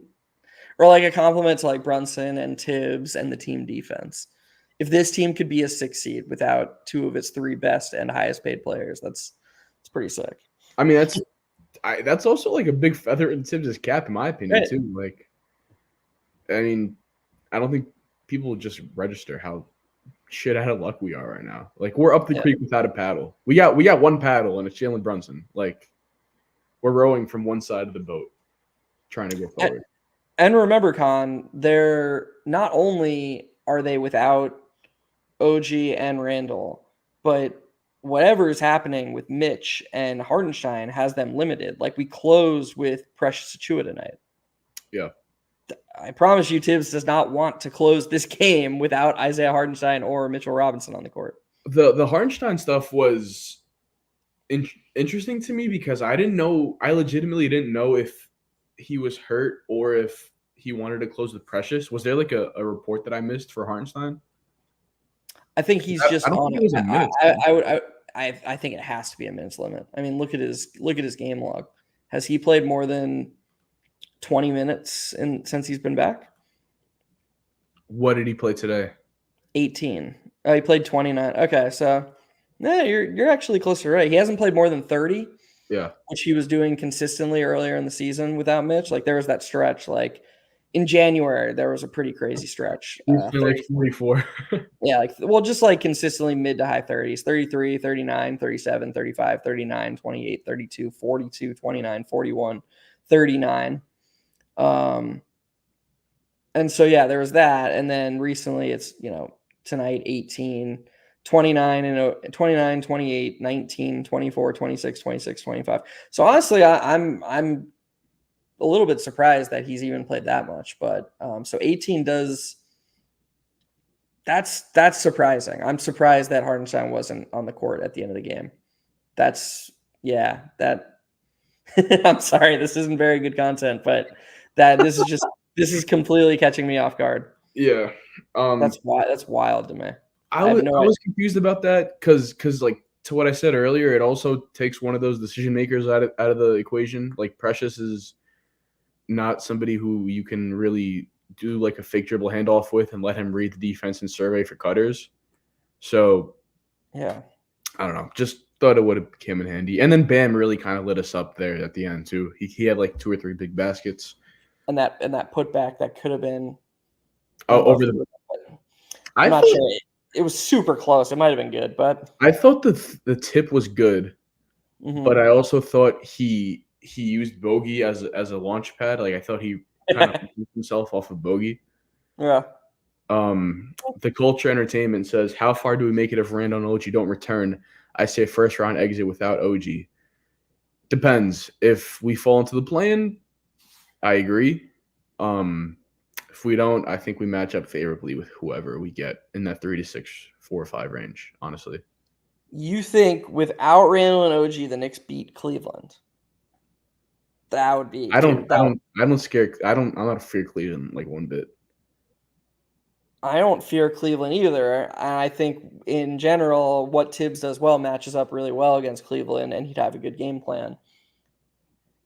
or like a compliment to like Brunson and Tibbs and the team defense. If this team could be a 6 seed without 2 of its 3 best and highest paid players, it's pretty sick. I mean, that's also like a big feather in Tibbs' cap, in my opinion, too. Like, I mean, I don't think people just register how shit out of luck we are right now. Like, we're up the creek without a paddle. We got one paddle, and it's Jalen Brunson. Like, we're rowing from one side of the boat, trying to go forward. And remember, Con, they're not only are they without OG and Randall, but whatever is happening with Mitch and Hartenstein has them limited. Like, we close with Precious Achiuwa tonight. Yeah. I promise you, Tibbs does not want to close this game without Isaiah Hartenstein or Mitchell Robinson on the court. The Hartenstein stuff was interesting to me because I legitimately didn't know if he was hurt or if he wanted to close with Precious. Was there like a report that I missed for Hartenstein? I think he's just on it. I think it has to be a minutes limit. I mean, look at his game log. Has he played more than 20 minutes since he's been back? What did he play today? 18. He played 29. Okay, so yeah, you're actually closer, right? He hasn't played more than 30. Yeah. which he was doing consistently earlier in the season without Mitch. Like there was that stretch, like in January, there was a pretty crazy stretch. He's been like 30, 44. yeah, like well, just like consistently mid to high 30s, 33, 39, 37, 35, 39, 28, 32, 42, 29, 41, 39. And so yeah, there was that. And then recently it's, tonight 18, 29 and 29, 28, 19, 24, 26, 26, 25. So honestly, I'm a little bit surprised that he's even played that much, but so 18 does that's surprising. I'm surprised that Hartenstein wasn't on the court at the end of the game. That's yeah, that I'm sorry, this isn't very good content, but this is completely catching me off guard. Yeah. That's wild to me. I I have was no I idea. was confused about that because like to what I said earlier, it also takes one of those decision makers out of the equation. Like Precious is not somebody who you can really do like a fake dribble handoff with and let him read the defense and survey for cutters. So Yeah. I don't know. Just thought it would have came in handy. And then Bam really kind of lit us up there at the end too. He had like 2 or 3 big baskets. And that putback that could have been I Oh, don't know if over it the. would, but I I'm not thought sure. It was super close. It might have been good, but the tip was good, but mhm. I also thought he used Bogey as a launch pad. Like I thought he kind of himself off of Bogey. Yeah. The Culture Entertainment says, "How far do we make it if Randall and OG don't return? I say first round exit without OG. Depends. If we fall into the play-in, I agree. If we don't, I think we match up favorably with whoever we get in that 3-6, 4-5 range. Honestly, You think without Randall and OG, the Knicks beat Cleveland? That would be, I don't, dude. I don't, I don't scare. I don't. I'm not fear Cleveland like one bit. I don't fear Cleveland either. And I think in general, what Tibbs does well matches up really well against Cleveland, and he'd have a good game plan.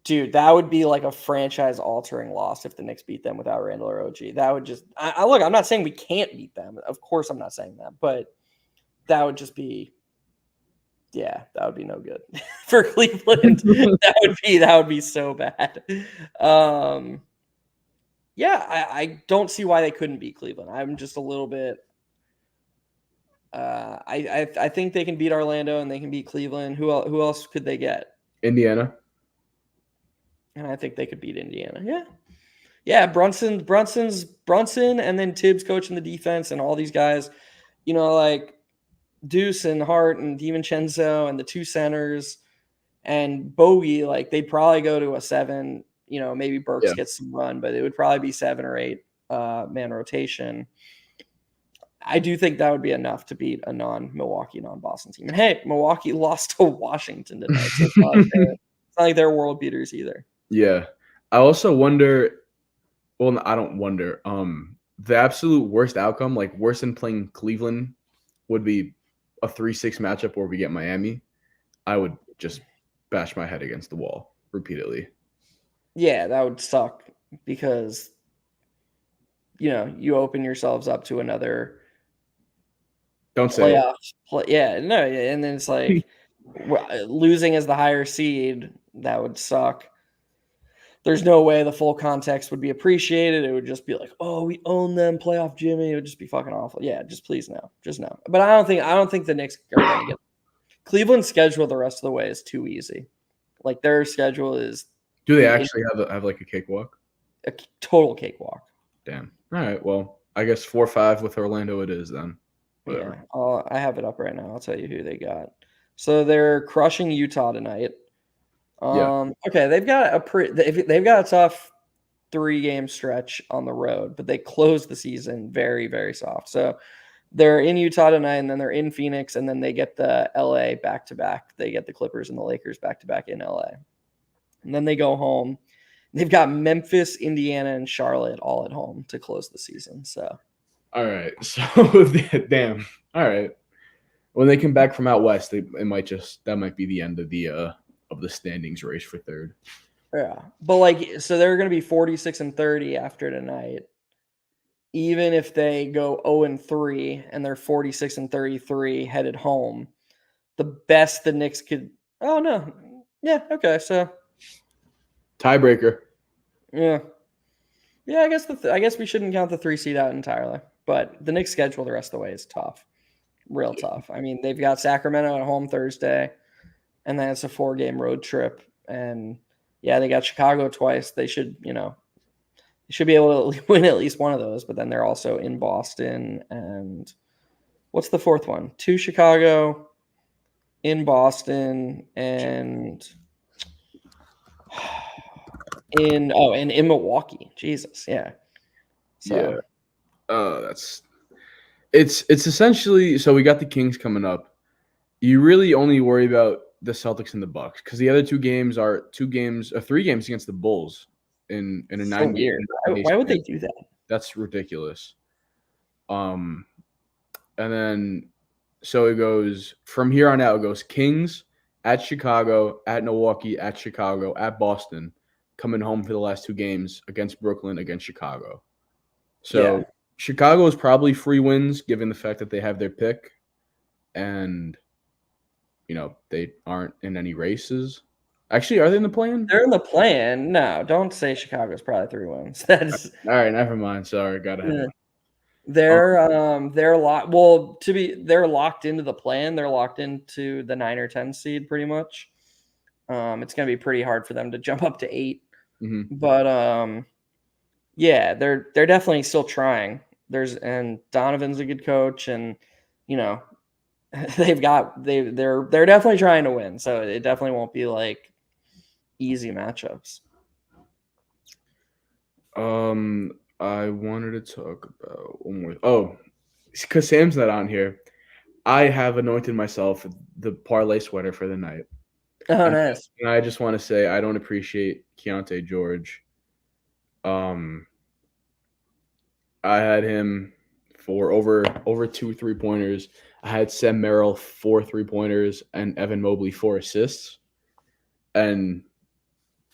Dude, that would be like a franchise-altering loss if the Knicks beat them without Randall or OG. That would just look. I'm not saying we can't beat them. Of course, I'm not saying that, but that would just be, yeah, that would be no good for Cleveland. That would be so bad. Yeah, I don't see why they couldn't beat Cleveland. I'm just a little bit. I think they can beat Orlando and they can beat Cleveland. Who else could they get? Indiana. And I think they could beat Indiana. Yeah. Yeah, Brunson, and then Tibbs coaching the defense, and all these guys, like Deuce and Hart and DiVincenzo and the 2 centers and Bogey, like they'd probably go to a 7. Maybe Burks Yeah. gets some run, but it would probably be 7 or 8 man rotation. I do think that would be enough to beat a non-Milwaukee, non-Boston team. And hey, Milwaukee lost to Washington tonight, so it's not like they're world beaters either. Yeah. I also wonder. Well, I don't wonder. The absolute worst outcome, like worse than playing Cleveland, would be a 3-6 matchup where we get Miami. I would just bash my head against the wall repeatedly. Yeah, that would suck because you open yourselves up to another Don't say it. playoff. Yeah, no, and then it's like losing as the higher seed. That would suck. There's no way the full context would be appreciated. It would just be like, oh, we own them, playoff Jimmy. It would just be fucking awful. Yeah, just please no, just no. But I don't think the Knicks are going to get Cleveland's schedule the rest of the way is too easy. Like their schedule is Do they actually have like a cakewalk? a total cakewalk. Damn. All right. Well, I guess 4-5 with Orlando it is then. Whatever. Yeah, I have it up right now. I'll tell you who they got. So they're crushing Utah tonight. Yeah. Okay, they've got a tough 3-game stretch on the road, but they closed the season very, very soft. So they're in Utah tonight, and then they're in Phoenix, and then they get the LA back to back. They get the Clippers and the Lakers back to back in LA, and then they go home. They've got Memphis, Indiana, and Charlotte all at home to close the season. So, All right. So damn. All right. When they come back from out west, that might be the end of the standings race for third. yeah, but so they're going to be 46 and 30 after tonight. Even if they go 0-3 and they're 46 and 33 headed home, the best the Knicks could. Oh no, Yeah. Okay. So Tiebreaker. yeah. Yeah, I guess we shouldn't count the 3 seed out entirely, but the Knicks' schedule the rest of the way is tough, real tough. I mean, they've got Sacramento at home Thursday, and then it's a 4-game road trip, and yeah, they got Chicago twice. They should, they should be able to win at least one of those. But then they're also in Boston, and what's the fourth one? 2 Chicago, in Boston, and in Milwaukee. Jesus, yeah. Yeah. So It's essentially, so we got the Kings coming up. You really only worry about the Celtics and the Bucks because the other 2 games are 3 games against the Bulls in a so 9 game. weird. Why would they do that? That's ridiculous. Um, and then so it goes from here on out. It goes Kings at Chicago, at Milwaukee, at Chicago, at Boston, coming home for the last 2 games against Brooklyn, against Chicago. So Yeah. Chicago is probably free wins given the fact that they have their pick, and they aren't in any races. Actually, are they in the play-in? They're in the plan. No, don't say Chicago's probably 3 wins. That's All right, never mind. Sorry, got ahead of yeah. me. They're locked. Well, they're locked into the plan. They're locked into the 9 or 10 seed pretty much. It's gonna be pretty hard for them to jump up to 8. Mm-hmm. But yeah, they're definitely still trying. And Donovan's a good coach, and you know they're definitely trying to win. So it definitely won't be like easy matchups. I wanted to talk about one more. Oh, because Sam's not on here. I have anointed myself the parlay sweater for the night, Oh, and, nice. and I just want to say I don't appreciate Keontae George. I had him for over 2 3-pointers. I had Sam Merrill 4 3-pointers and Evan Mobley 4 assists. And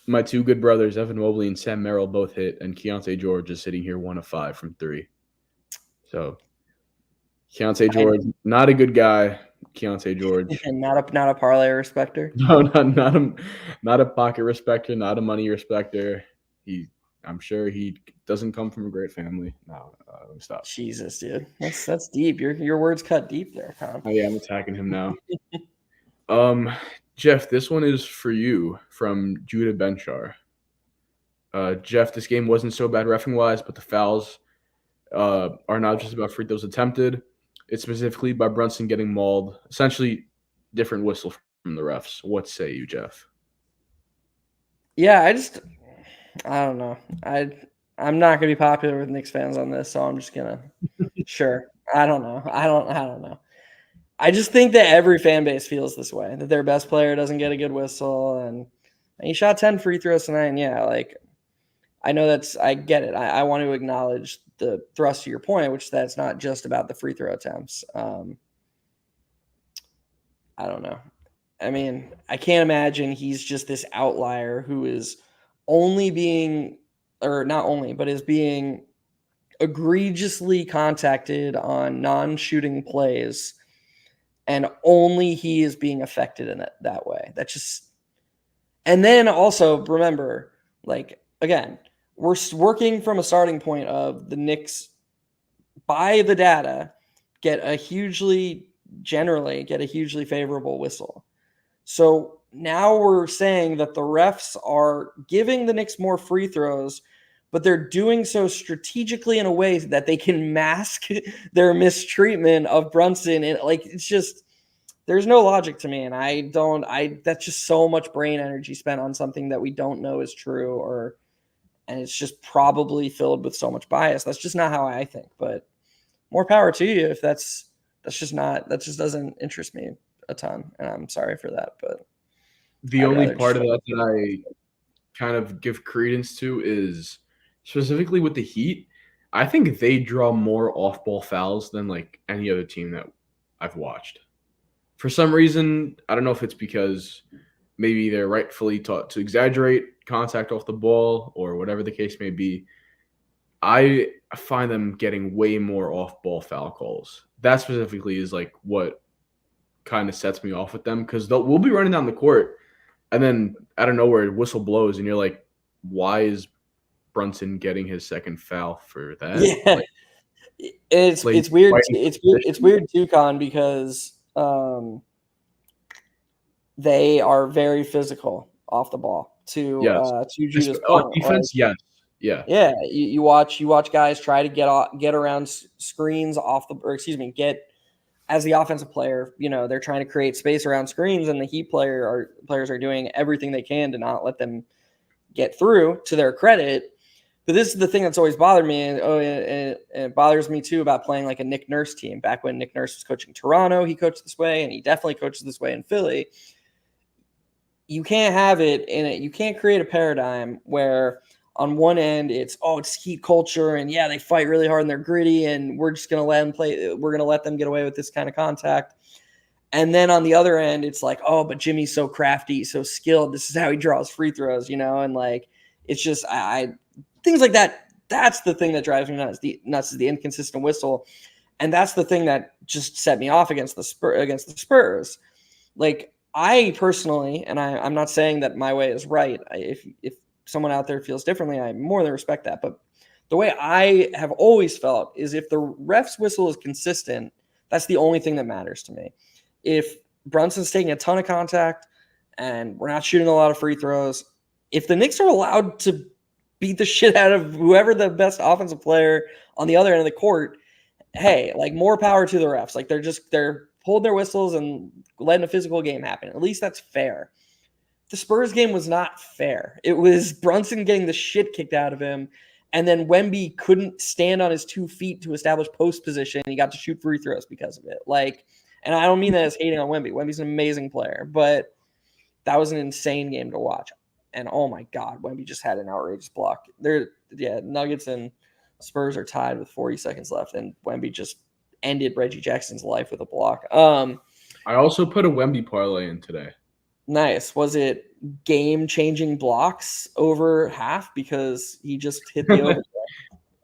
my 2 good brothers, Evan Mobley and Sam Merrill, both hit, and Keontae George is sitting here 1 of 5 from 3. So Keontae George, not a good guy. Keontae George, And not a parlay respecter. no, not a pocket respecter, not a money respecter. I'm sure he doesn't come from a great family. No, let me stop. Jesus, dude, that's deep. Your words cut deep there, Tom. Oh yeah, I'm attacking him now. Jeff, this one is for you from Judah Benchar. Jeff, this game wasn't so bad reffing wise, but the fouls are not just about free throws attempted. It's specifically by Brunson getting mauled. Essentially, different whistle from the refs. What say you, Jeff? Yeah, I don't know. I'm not gonna be popular with Knicks fans on this, so I'm just gonna sure. I don't know. I don't know. I just think that every fan base feels this way, that their best player doesn't get a good whistle, and he shot 10 free throws tonight. And yeah, like I know I get it. I want to acknowledge the thrust of your point, which that's not just about the free throw attempts. I don't know. I mean, I can't imagine he's just this outlier who is only being, or not only, but is being egregiously contacted on non-shooting plays, and only he is being affected in that way. That's just, and then also remember, like again, we're working from a starting point of the Knicks by the data generally get a hugely favorable whistle. So now we're saying that the refs are giving the Knicks more free throws, but they're doing so strategically in a way that they can mask their mistreatment of Brunson. And like, it's just, there's no logic to me. And that's just so much brain energy spent on something that we don't know is true, and it's just probably filled with so much bias. That's just not how I think, but more power to you if that just doesn't interest me a ton, and I'm sorry for that, but The I'd only rather part just of that I kind of give credence to is specifically with the Heat. I think they draw more off-ball fouls than like any other team that I've watched. For some reason, I don't know if it's because maybe they're rightfully taught to exaggerate contact off the ball or whatever the case may be. I find them getting way more off-ball foul calls. That specifically is like what kind of sets me off with them because we'll be running down the court And then out of nowhere, whistle blows, and you're like, why is Brunson getting his second foul for that? Yeah, it's Like, it's weird. fighting for It's position? weird too, Con, because they are very physical off the ball. Yes. To Judah's point, On like defense, yes. Yeah. yeah, you watch guys try to get around screens off the, or excuse me, get as the offensive player, they're trying to create space around screens, and the Heat players are doing everything they can to not let them get through, to their credit. But this is the thing that's always bothered me, and it bothers me too about playing like a Nick Nurse team. Back when Nick Nurse was coaching Toronto, he coached this way, and he definitely coaches this way in Philly. You can't have it in it. You can't create a paradigm where on one end it's Heat culture, and yeah, they fight really hard and they're gritty, and we're just gonna let them play. We're gonna let them get away with this kind of contact. And then on the other end, it's like, oh, but Jimmy's so crafty, so skilled. This is how he draws free throws, and like it's just I things like that. That's the thing that drives me nuts. Nuts is the inconsistent whistle, and that's the thing that just set me off against the Spurs. Like I personally, and I'm not saying that my way is right. If someone out there feels differently, I more than respect that. But the way I have always felt is if the ref's whistle is consistent, that's the only thing that matters to me. If Brunson's taking a ton of contact and we're not shooting a lot of free throws, if the Knicks are allowed to beat the shit out of whoever the best offensive player on the other end of the court, hey, like more power to the refs. Like they're holding their whistles and letting a physical game happen. At least that's fair. The Spurs game was not fair. It was Brunson getting the shit kicked out of him, and then Wemby couldn't stand on his 2 feet to establish post position. He got to shoot free throws because of it. Like, and I don't mean that as hating on Wemby. Wemby's an amazing player, but that was an insane game to watch. And oh my God, Wemby just had an outrageous block. Nuggets and Spurs are tied with 40 seconds left, and Wemby just ended Reggie Jackson's life with a block. I also put a Wemby parlay in today. Nice. Was it game-changing blocks over half because he just hit the over?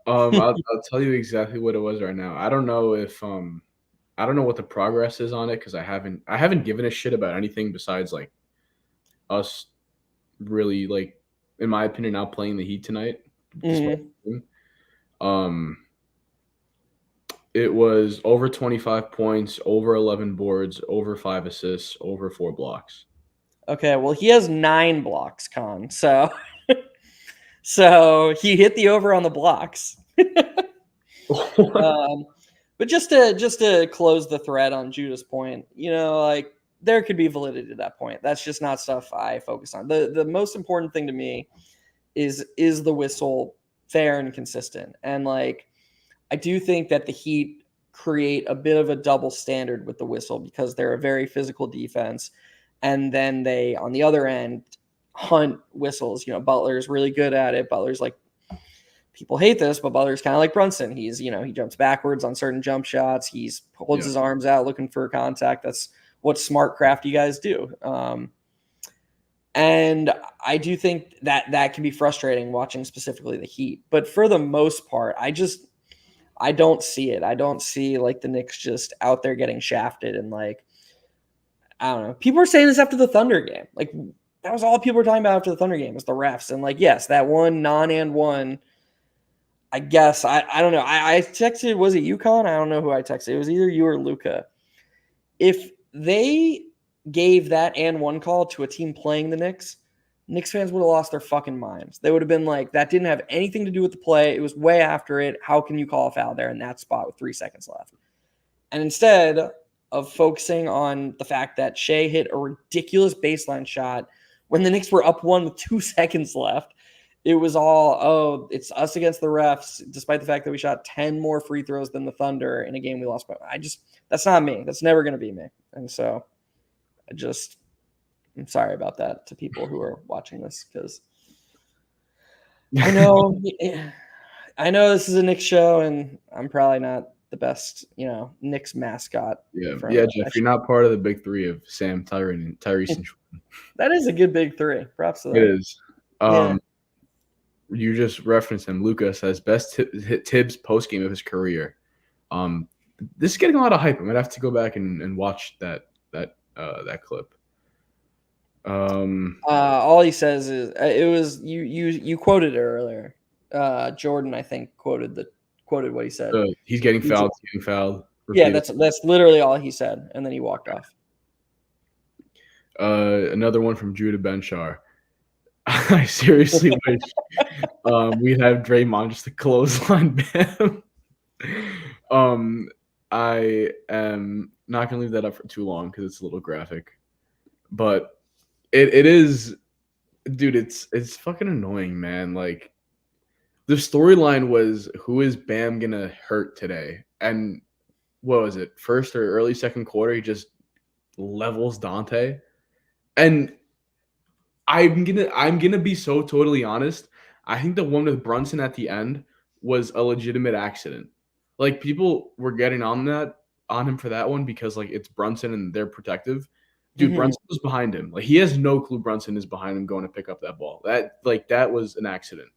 I'll tell you exactly what it was right now. I don't know what the progress is on it because I haven't given a shit about anything besides like us really, like, in my opinion, now playing the Heat tonight. Mm-hmm. It was over 25 points, over 11 boards, over 5 assists, over 4 blocks. Okay, well, he has 9 blocks, Con. So he hit the over on the blocks. But just to close the thread on Judah's point, like there could be validity to that point. That's just not stuff I focus on. The most important thing to me is the whistle fair and consistent. And like I do think that the Heat create a bit of a double standard with the whistle because they're a very physical defense. And then they, on the other end, hunt whistles. Butler's really good at it. Butler's like, people hate this, but Butler's kind of like Brunson. He's, he jumps backwards on certain jump shots. He's holds his arms out looking for contact. That's what smart, crafty guys do. And I do think that can be frustrating watching specifically the Heat. But for the most part, I don't see it. I don't see like the Knicks just out there getting shafted and like, I don't know. People are saying this after the Thunder game. Like that was all people were talking about after the Thunder game was the refs. And like, yes, that one non-and-one, I guess. I don't know. I texted, was it UConn? I don't know who I texted. It was either you or Luca. If they gave that and one call to a team playing the Knicks fans would have lost their fucking minds. They would have been like, that didn't have anything to do with the play. It was way after it. How can you call a foul there in that spot with 3 seconds left? And instead of focusing on the fact that Shea hit a ridiculous baseline shot when the Knicks were up 1 with 2 seconds left, it was all, it's us against the refs, despite the fact that we shot 10 more free throws than the Thunder in a game we lost by. That's not me. That's never going to be me. And so I'm sorry about that to people who are watching this because I know this is a Knicks show and I'm probably not the best, Knicks mascot. Yeah, Jeff, you're not part of the big three of Sam, Tyrese, and Jordan. That is a good big three. Props to that. It is. You just referenced him. Lucas has best Tibbs post game of his career. This is getting a lot of hype. I'm gonna have to go back and watch that clip. All he says is it was you quoted it earlier. Jordan, I think, quoted what he said. He's getting He's- fouled. He's getting fouled. Yeah, Repeated. that's literally all he said, and then he walked off. Another one from Judah Benchar. I seriously wish we'd have Draymond just to clothesline Bam. I am not gonna leave that up for too long because it's a little graphic, but it is, dude. It's fucking annoying, man. Like the storyline was who is Bam gonna hurt today, and what was it? First or early second quarter, he just levels Dante, and I'm gonna be so totally honest. I think the one with Brunson at the end was a legitimate accident. Like people were getting on him for that one because like it's Brunson and they're protective. Dude, Mhm. Brunson was behind him. Like he has no clue Brunson is behind him going to pick up that ball. That was an accident.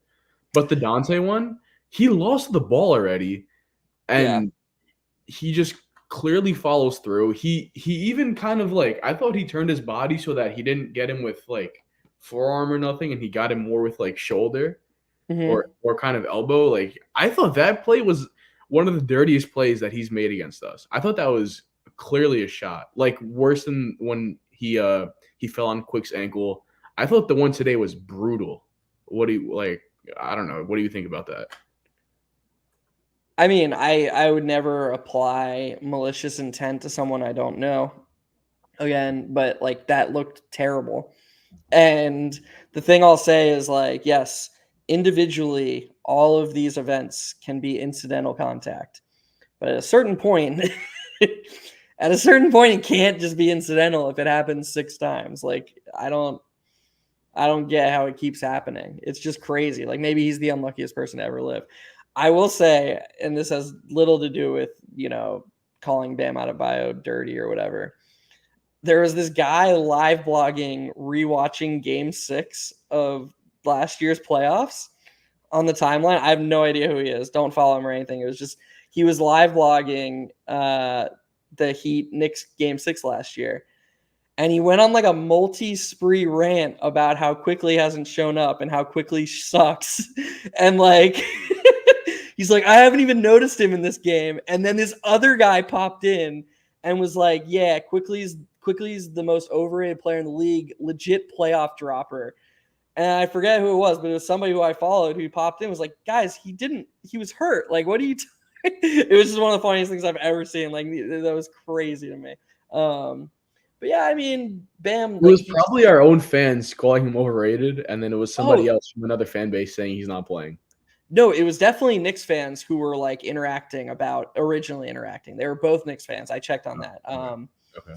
But the Dante one, he lost the ball already, Yeah. and he just clearly follows through. He even kind of like I thought he turned his body so that he didn't get him with like forearm or nothing, and he got him more with like shoulder Mhm. or kind of elbow. Like I thought that play was one of the dirtiest plays that he's made against us. I thought that was clearly a shot, like worse than when he fell on Quick's ankle. I thought the one today was brutal. What do you like? I don't know. What do you think about that? I mean, I would never apply malicious intent to someone I don't know again, but like that looked terrible. And the thing I'll say is like, yes, individually, all of these events can be incidental contact, but at a certain point, it can't just be incidental if it happens 6 times. Like, I don't get how it keeps happening. It's just crazy. Like maybe he's the unluckiest person to ever live. I will say, and this has little to do with, calling Bam out of bio dirty or whatever. There was this guy live blogging, rewatching game 6 of last year's playoffs on the timeline. I have no idea who he is. Don't follow him or anything. It was just, he was live blogging the Heat Knicks game 6 last year. And he went on like a multi-spree rant about how quickly hasn't shown up and how quickly sucks. And like he's like, I haven't even noticed him in this game. And then this other guy popped in and was like, yeah, quickly's the most overrated player in the league, legit playoff dropper. And I forget who it was, but it was somebody who I followed who popped in, was like, guys, he was hurt. Like, what are you it was just one of the funniest things I've ever seen. Like, that was crazy to me. But yeah, I mean, Bam, It like was probably our own fans calling him overrated, and then it was somebody oh else from another fan base saying he's not playing. no, it was definitely Knicks fans who were like originally interacting. They were both Knicks fans. I checked on that. Okay.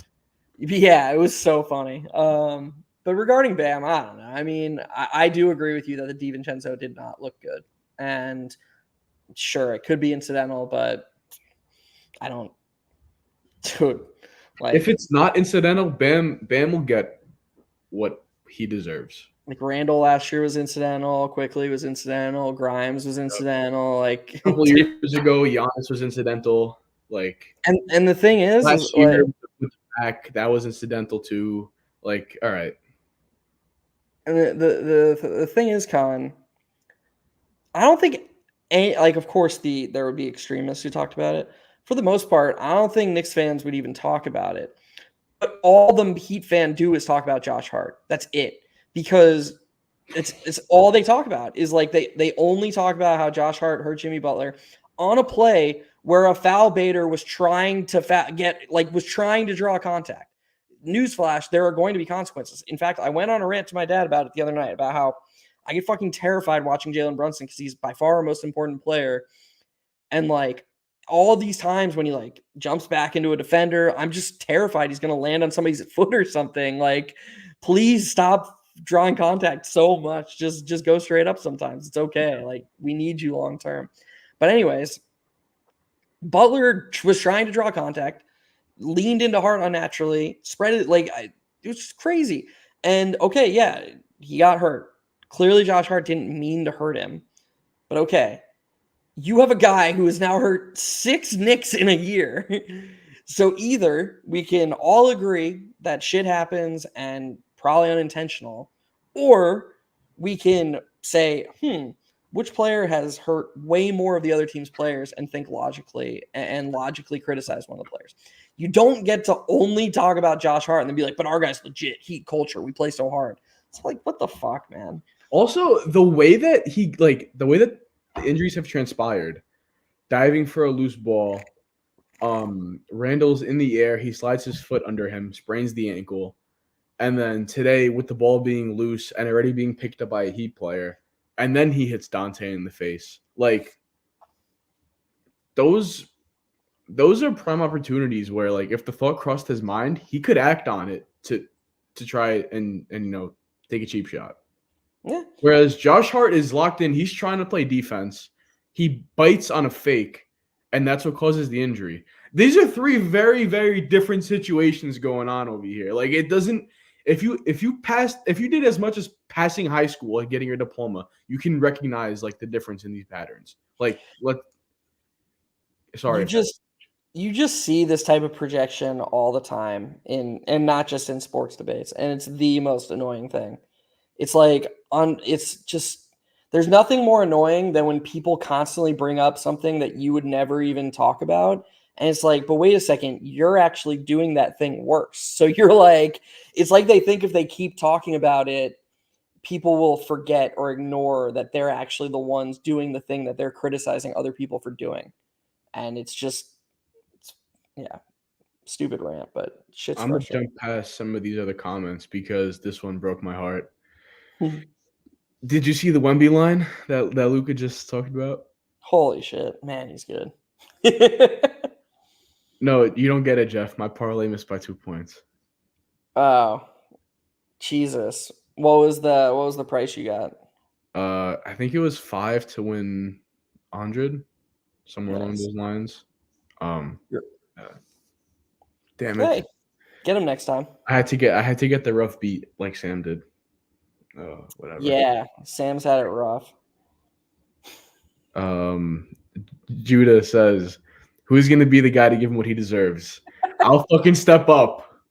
Yeah, it was so funny. But regarding Bam, I don't know. I mean, I do agree with you that the DiVincenzo did not look good, and sure, it could be incidental, but I don't. Dude, like If it's not incidental, Bam will get what he deserves. Randall last year was incidental. Quickly was incidental. Grimes was incidental. Like, A couple years ago, Giannis was incidental. Like and the thing is last like, year with the back, that was incidental too. Like, all right. and the thing is, Colin, I don't think like, of course there would be extremists who talked about it. For the most part, I don't think Knicks fans would even talk about it. But all the Heat fan do is talk about Josh Hart. That's it. Because it's all they talk about is like they only talk about how Josh Hart hurt Jimmy Butler on a play where a foul baiter was trying to draw contact. Newsflash, there are going to be consequences. In fact, I went on a rant to my dad about it the other night about how I get fucking terrified watching Jalen Brunson because he's by far our most important player. And like all these times when he like jumps back into a defender, I'm just terrified he's going to land on somebody's foot or something. Like, please stop drawing contact so much. Just go straight up sometimes. It's okay. Like, we need you long term. But anyways, Butler was trying to draw contact, leaned into Hart unnaturally, spread it like it was just crazy. And okay, yeah, he got hurt. Clearly, Josh Hart didn't mean to hurt him. But okay, you have a guy who has now hurt 6 Knicks in a year. So either we can all agree that shit happens and probably unintentional, or we can say, which player has hurt way more of the other team's players, and think logically and logically criticize one of the players. You don't get to only talk about Josh Hart and then be like, but our guy's legit, heat culture, we play so hard. It's like, what the fuck, man? Also, the way that the injuries have transpired, diving for a loose ball, Randall's in the air, he slides his foot under him, sprains the ankle, and then today with the ball being loose and already being picked up by a Heat player, and then he hits Dante in the face. Like, those are prime opportunities where, like, if the thought crossed his mind, he could act on it to try and take a cheap shot. Yeah. Whereas Josh Hart is locked in. He's trying to play defense. He bites on a fake, and that's what causes the injury. These are three very, very different situations going on over here. Like, it doesn't – if you did as much as passing high school and getting your diploma, you can recognize, like, the difference in these patterns. Like, sorry. You just see this type of projection all the time and not just in sports debates, and it's the most annoying thing. It's like there's nothing more annoying than when people constantly bring up something that you would never even talk about. And it's like, but wait a second, you're actually doing that thing worse. So you're like, it's like they think if they keep talking about it, people will forget or ignore that they're actually the ones doing the thing that they're criticizing other people for doing. And it's stupid rant, but shit's I'm going to frustrating. jump past some of these other comments because this one broke my heart. Did you see the Wemby line that Luka just talked about? Holy shit, man, he's good. No, you don't get it, Jeff. My parlay missed by 2 points. Oh, Jesus! What was the price you got? I think it was 5 to win 100, somewhere along those lines. Damn it! Hey, get him next time. I had to get the rough beat like Sam did. Whatever. Yeah, Sam's had it rough. Judah says, "Who's gonna be the guy to give him what he deserves?" I'll fucking step up.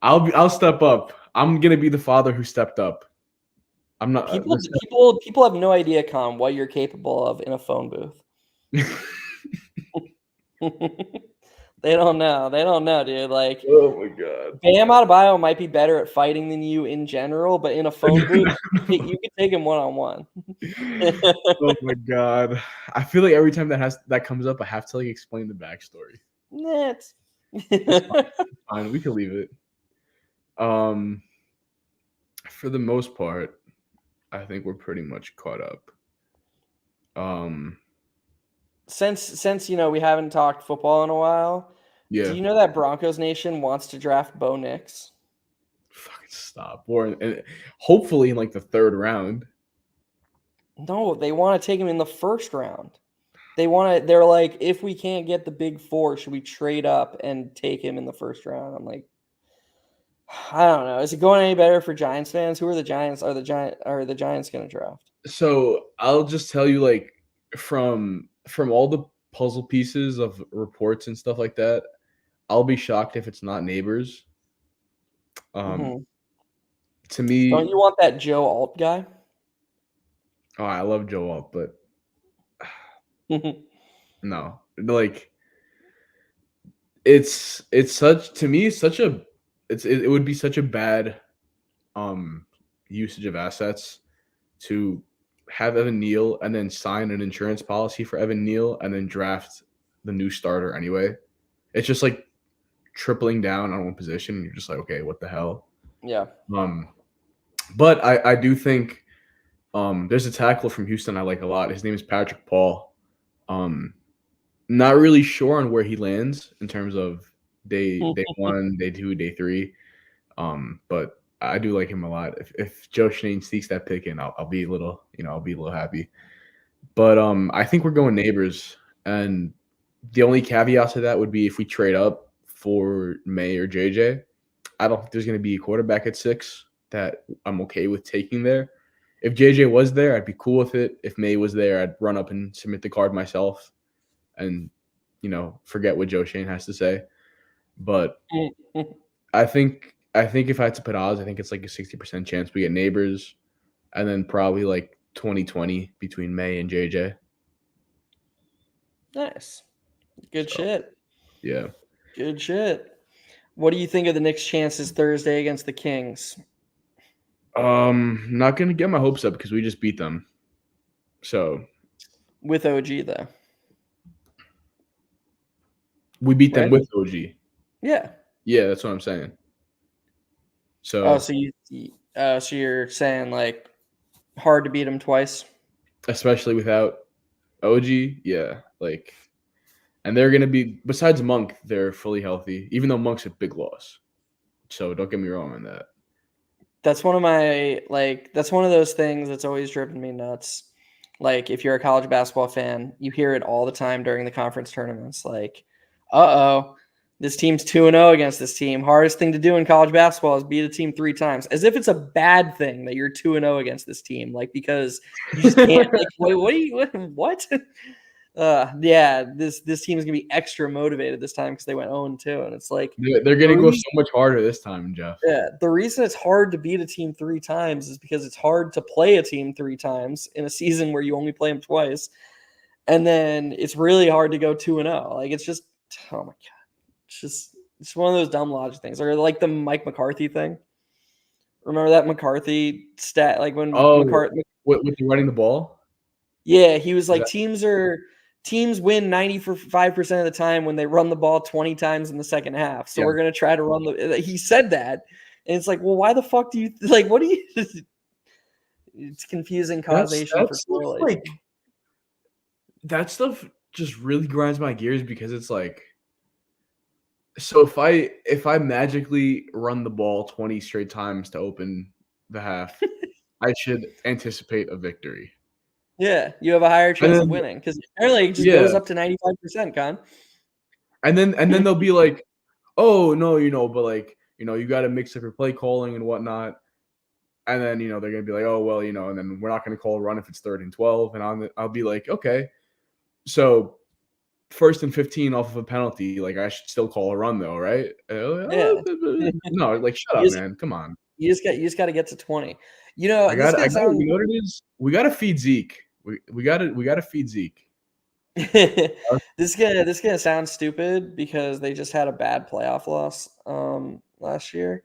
I'll step up. I'm gonna be the father who stepped up. I'm not. People have no idea, Con, what you're capable of in a phone booth. They don't know. They don't know, dude. Like, oh my god, Bam Adebayo might be better at fighting than you in general, but in a phone booth, you can take him one-on-one. Oh my god, I feel like every time that comes up, I have to like explain the backstory. It's fine. We can leave it. For the most part, I think we're pretty much caught up. Since we haven't talked football in a while, yeah. Do you know that Broncos Nation wants to draft Bo Nix? Fucking stop. And hopefully in like the 3rd round. No, they want to take him in the 1st round. They're like, if we can't get the big 4, should we trade up and take him in the 1st round? I'm like, I don't know. Is it going any better for Giants fans? Who are the Giants? Are the Giants going to draft? So I'll just tell you, like, from all the puzzle pieces of reports and stuff like that, I'll be shocked if it's not Neighbors. To me, don't you want that Joe Alt guy? Oh, I love Joe Alt, but no, like it would be such a bad usage of assets to have Evan Neal and then sign an insurance policy for Evan Neal and then draft the new starter anyway. It's just like tripling down on one position. And you're just like, okay, what the hell? Yeah. But I do think there's a tackle from Houston I like a lot. His name is Patrick Paul. Not really sure on where he lands in terms of day 1, day 2, day 3. But I do like him a lot. If Joe Schoen sneaks that pick in, I'll be a little, I'll be a little happy. But I think we're going Neighbors, and the only caveat to that would be if we trade up for May or JJ. I don't think there's going to be a quarterback at 6 that I'm okay with taking there. If JJ was there, I'd be cool with it. If May was there, I'd run up and submit the card myself and, forget what Joe Schoen has to say. But I think I think if I had to put odds, I think it's like a 60% chance we get Neighbors, and then probably like 20-20 between May and JJ. Nice. Good So shit. yeah. Good shit. What do you think of the Knicks' chances Thursday against the Kings? Not gonna get my hopes up because we just beat them. So With OG, though. we beat them Right? with OG. Yeah. Yeah, that's what I'm saying. Oh, So so you're saying like hard to beat them twice? especially without OG, yeah, like, and they're gonna be besides Monk, they're fully healthy. Even though Monk's a big loss, so don't get me wrong on that. That's one of my that's one of those things that's always driven me nuts. Like if you're a college basketball fan, you hear it all the time during the conference tournaments. Like, uh-oh, this team's 2-0 against this team. Hardest thing to do in college basketball is beat a team 3 times. As if it's a bad thing that you're 2-0 against this team. Like because you just can't like wait, what? Yeah, this team is gonna be extra motivated this time because they went 0-2. And it's like They're gonna go so much harder this time, Jeff. yeah, the reason it's hard to beat a team 3 times is because it's hard to play a team 3 times in a season where you only play them twice, and then it's really hard to go 2-0. Like it's just, oh my god, it's one of those dumb logic things, or like the Mike McCarthy thing. Remember that McCarthy stat? Like when Oh, McCarthy, with the running the ball? yeah, he was Is like that teams win 95% of the time when they run the ball 20 times in the second half. So yeah. we're gonna try to run the. He said that, and it's like, well, why the fuck do you like? What do you? It's confusing causation That for stuff correlation. like that stuff just really grinds my gears because it's like, so if I magically run the ball 20 straight times to open the half, I should anticipate a victory. Yeah, you have a higher And chance of then winning because apparently it just goes yeah, up to 95%. Con. and then they'll be like, "Oh, no, but like, you got to mix up your play calling and whatnot." And then, they're going to be like, "Oh, well, and then we're not going to call a run if it's 3rd and 12." And I'll be like, "Okay. So 1st and 15 off of a penalty, like I should still call a run though, right?" Yeah, No, like shut you up, just man. Come on. you just got to get to 20. You know, I this is got I gonna got sound you know what it is? We got to feed Zeke. We got to feed Zeke. this gonna sound stupid because they just had a bad playoff loss last year.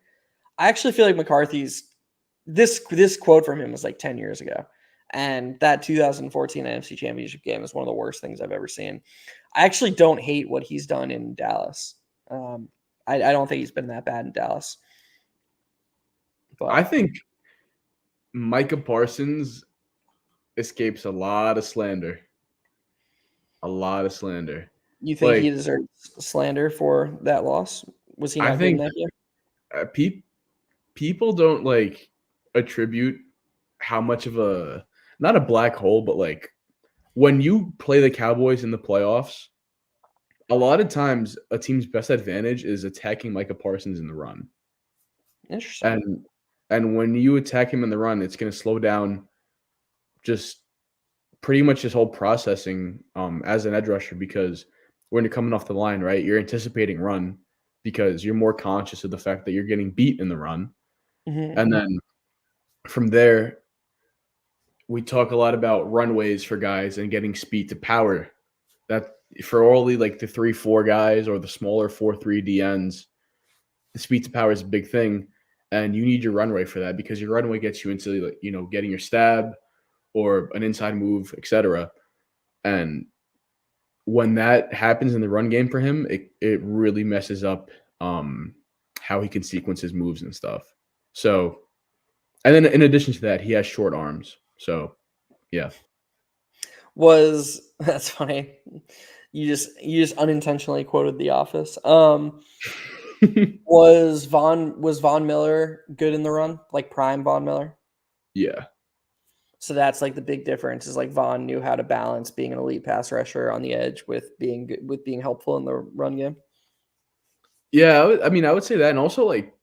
I actually feel like McCarthy's this quote from him was like 10 years ago. And that 2014 NFC Championship game is one of the worst things I've ever seen. I actually don't hate what he's done in Dallas. I don't think he's been that bad in Dallas. I But think Micah Parsons escapes a lot of slander. A lot of slander. you think he Like deserves slander for that loss? Was he I not good in think that game? people don't like attribute how much of a not a black hole, but like when you play the Cowboys in the playoffs, a lot of times a team's best advantage is attacking Micah Parsons in the run. Interesting. And when you attack him in the run, it's going to slow down just pretty much his whole processing as an edge rusher because when you're coming off the line, right, you're anticipating run because you're more conscious of the fact that you're getting beat in the run. Mm-hmm. And then from there, we talk a lot about runways for guys and getting speed to power. That for only like the 3-4 guys or the smaller 4-3 DNs, the speed to power is a big thing. And you need your runway for that because your runway gets you into like, getting your stab or an inside move, etc. And when that happens in the run game for him, it really messes up how he can sequence his moves and stuff. So, and then in addition to that, he has short arms. So, yeah. That's funny. You just unintentionally quoted The Office. Was Von Miller good in the run, like prime Von Miller? Yeah. So that's like the big difference is like Von knew how to balance being an elite pass rusher on the edge with being good, with being helpful in the run game. Yeah. I would say that. And also, like,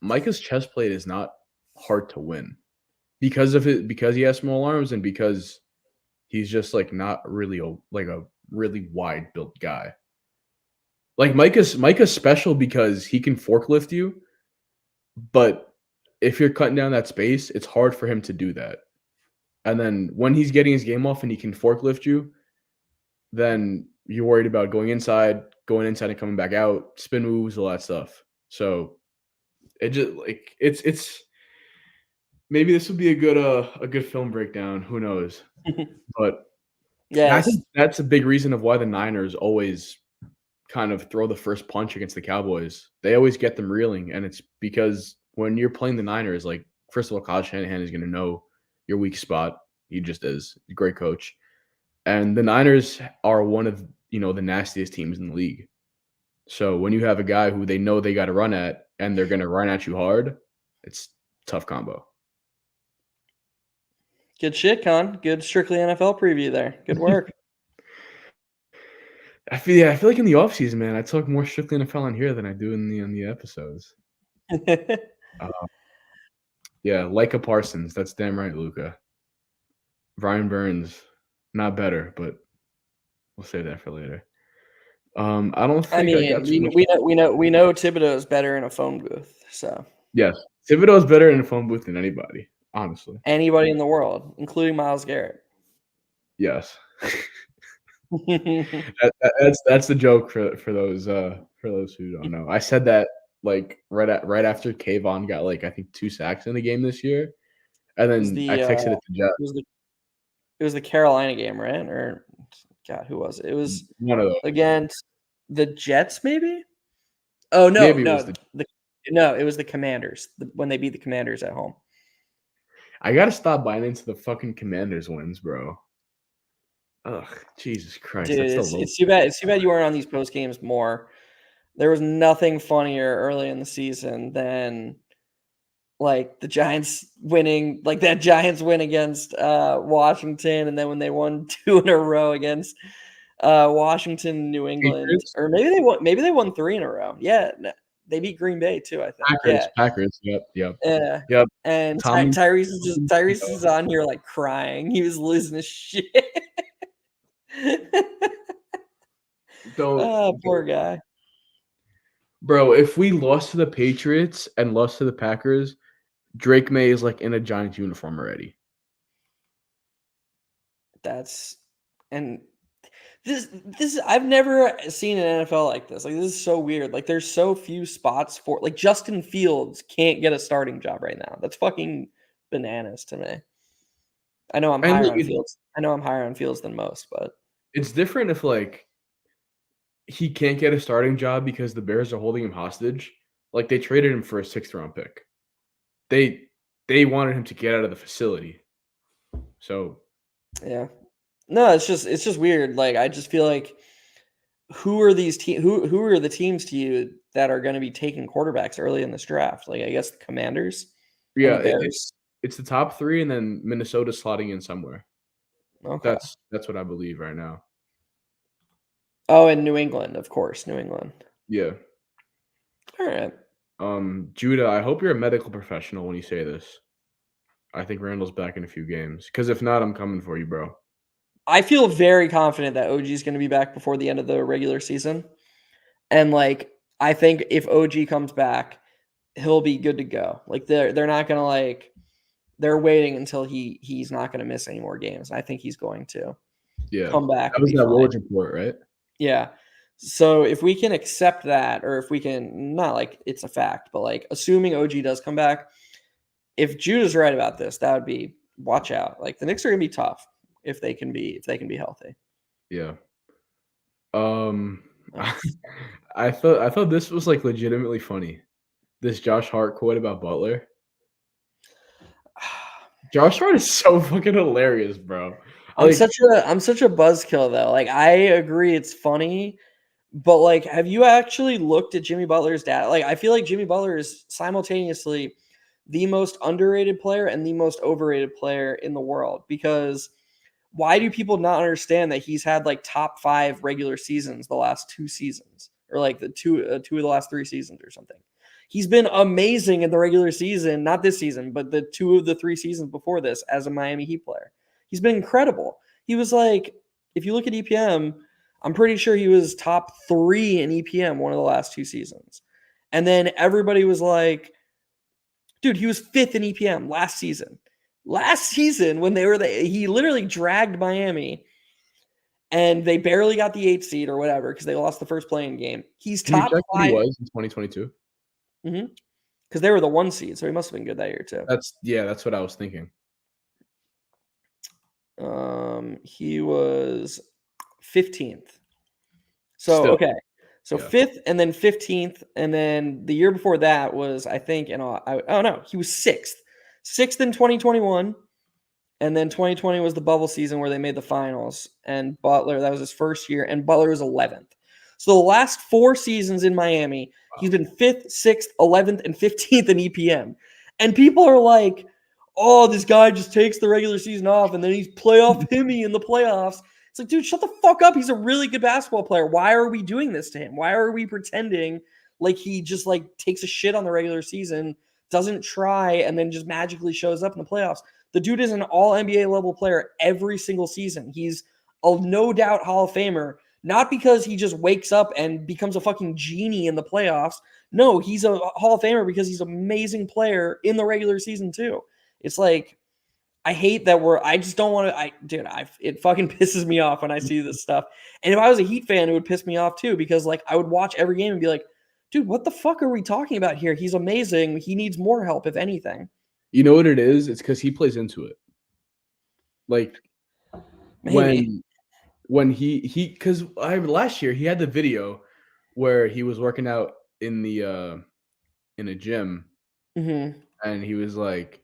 Micah's chest plate is not hard to win because he has small arms and because he's just like not really a really wide built guy. Like Micah's special because he can forklift you But if you're cutting down that space, it's hard for him to do that. And then when he's getting his game off and he can forklift you, then you're worried about going inside and coming back out, spin moves, all that stuff. So it just like it's maybe this would be a good film breakdown. Who knows? But I Yes. think that's a big reason of why the Niners always kind of throw the first punch against the Cowboys. They always get them reeling, and it's because when you're playing the Niners, like first of all, Kyle Shanahan is going to know your weak spot. He just is. He's a great coach. And the Niners are one of, the nastiest teams in the league. So when you have a guy who they know they got to run at and they're going to run at you hard, it's a tough combo. Good shit, Con. Good Strictly NFL preview there. Good work. I feel like in the offseason, man, I talk more Strictly NFL on here than I do in the episodes. Yeah, Leica Parsons. That's damn right, Luca. Brian Burns, not better, but we'll save that for later. I don't think I got too much. we know Thibodeau's better in a phone booth. So Yes, Thibodeau's better in a phone booth than anybody, honestly. anybody in the world, including Myles Garrett. Yes, that's the joke for those who don't know. I said that like right after Kayvon got like I think 2 sacks in the game this year, and then I texted it to Jeff. It was the Carolina game, right? Or God, who was it? It was One of those against the Jets, maybe. Oh no, maybe no, it was no, it was the Commanders when they beat the Commanders at home. I gotta stop buying into the fucking Commanders wins, bro. Ugh, Jesus Christ, Dude, that's the it's too bad. It's too bad you weren't on these post games more. There was nothing funnier early in the season than like the Giants winning, like that Giants win against Washington, and then when they won 2 in a row against Washington, New England, Patriots? or maybe they won 3 in a row. Yeah, they beat Green Bay too, I think. Packers. Yep. Yeah. And Tommy, Tyrese is on here like crying. He was losing his shit. Poor guy. Bro, if we lost to the Patriots and lost to the Packers, Drake May is like in a Giants uniform already. This I've never seen an NFL like this. Like this is so weird. Like there's so few spots for like Justin Fields can't get a starting job right now. That's fucking bananas to me. I know I'm higher on Fields. I know I'm higher on Fields than most, but it's different if like he can't get a starting job because the Bears are holding him hostage. Like they traded him for a 6th round pick. They wanted him to get out of the facility. So yeah. No, it's just weird. Like I just feel like who are these who are the teams to you that are going to be taking quarterbacks early in this draft? Like I guess the Commanders. Yeah, it's the top 3 and then Minnesota slotting in somewhere. Okay. That's what I believe right now. Oh, and New England, of course, New England. Yeah. All right. Judah, I hope you're a medical professional when you say this. I think Randall's back in a few games. Because if not, I'm coming for you, bro. I feel very confident that OG is going to be back before the end of the regular season. And like I think if OG comes back, he'll be good to go. Like they're not going to like they're waiting until he's not going to miss any more games. I think he's going to come back. That was that Woj report, right? Yeah. So if we can accept that, or if we can not like it's a fact, but like assuming OG does come back, if Judah's right about this, that would be watch out. Like the Knicks are gonna be tough if they can be healthy. Yeah. I thought this was like legitimately funny. This Josh Hart quote about Butler. Josh Hart is so fucking hilarious, bro. I'm such a buzzkill though. Like I agree it's funny, but like have you actually looked at Jimmy Butler's data? Like I feel like Jimmy Butler is simultaneously the most underrated player and the most overrated player in the world, because why do people not understand that he's had like top 5 regular seasons the last 2 seasons, or like the two of the last 3 seasons or something? He's been amazing in the regular season, not this season, but the 2 of the 3 seasons before this as a Miami Heat player. He's been incredible. He was like, if you look at EPM, I'm pretty sure he was top 3 in EPM one of the last 2 seasons. And then everybody was like, Dude, he was 5th in EPM last season. Last season, when he literally dragged Miami and they barely got the 8th seed or whatever because they lost the first playing game. He's Can you top check what he 5. was in 2022? Because they were the 1 seed, so he must have been good that year too. That's what I was thinking. He was 15th. So Still. okay. So Yeah. 5th and then 15th, and then the year before that was, I think, he was 6th. 6th in 2021. And then 2020 was the bubble season where they made the finals. And Butler, that was his first year, and Butler was 11th. So the last 4 seasons in Miami, he's been 5th, 6th, 11th, and 15th in EPM. And people are like, oh, this guy just takes the regular season off and then he's playoff himmy in the playoffs. It's like, dude, shut the fuck up. He's a really good basketball player. Why are we doing this to him? Why are we pretending like he just like takes a shit on the regular season, doesn't try, and then just magically shows up in the playoffs? The dude is an all NBA level player every single season. He's a no doubt Hall of Famer, not because he just wakes up and becomes a fucking genie in the playoffs. No, he's a Hall of Famer because he's an amazing player in the regular season too. It's like, I hate that I just don't want to, it fucking pisses me off when I see this stuff. And if I was a Heat fan, it would piss me off too, because like I would watch every game and be like, dude, what the fuck are we talking about here? He's amazing. He needs more help, if anything. You know what it is? It's because he plays into it. Like Maybe. when he because last year he had the video where he was working out in a gym, and he was like,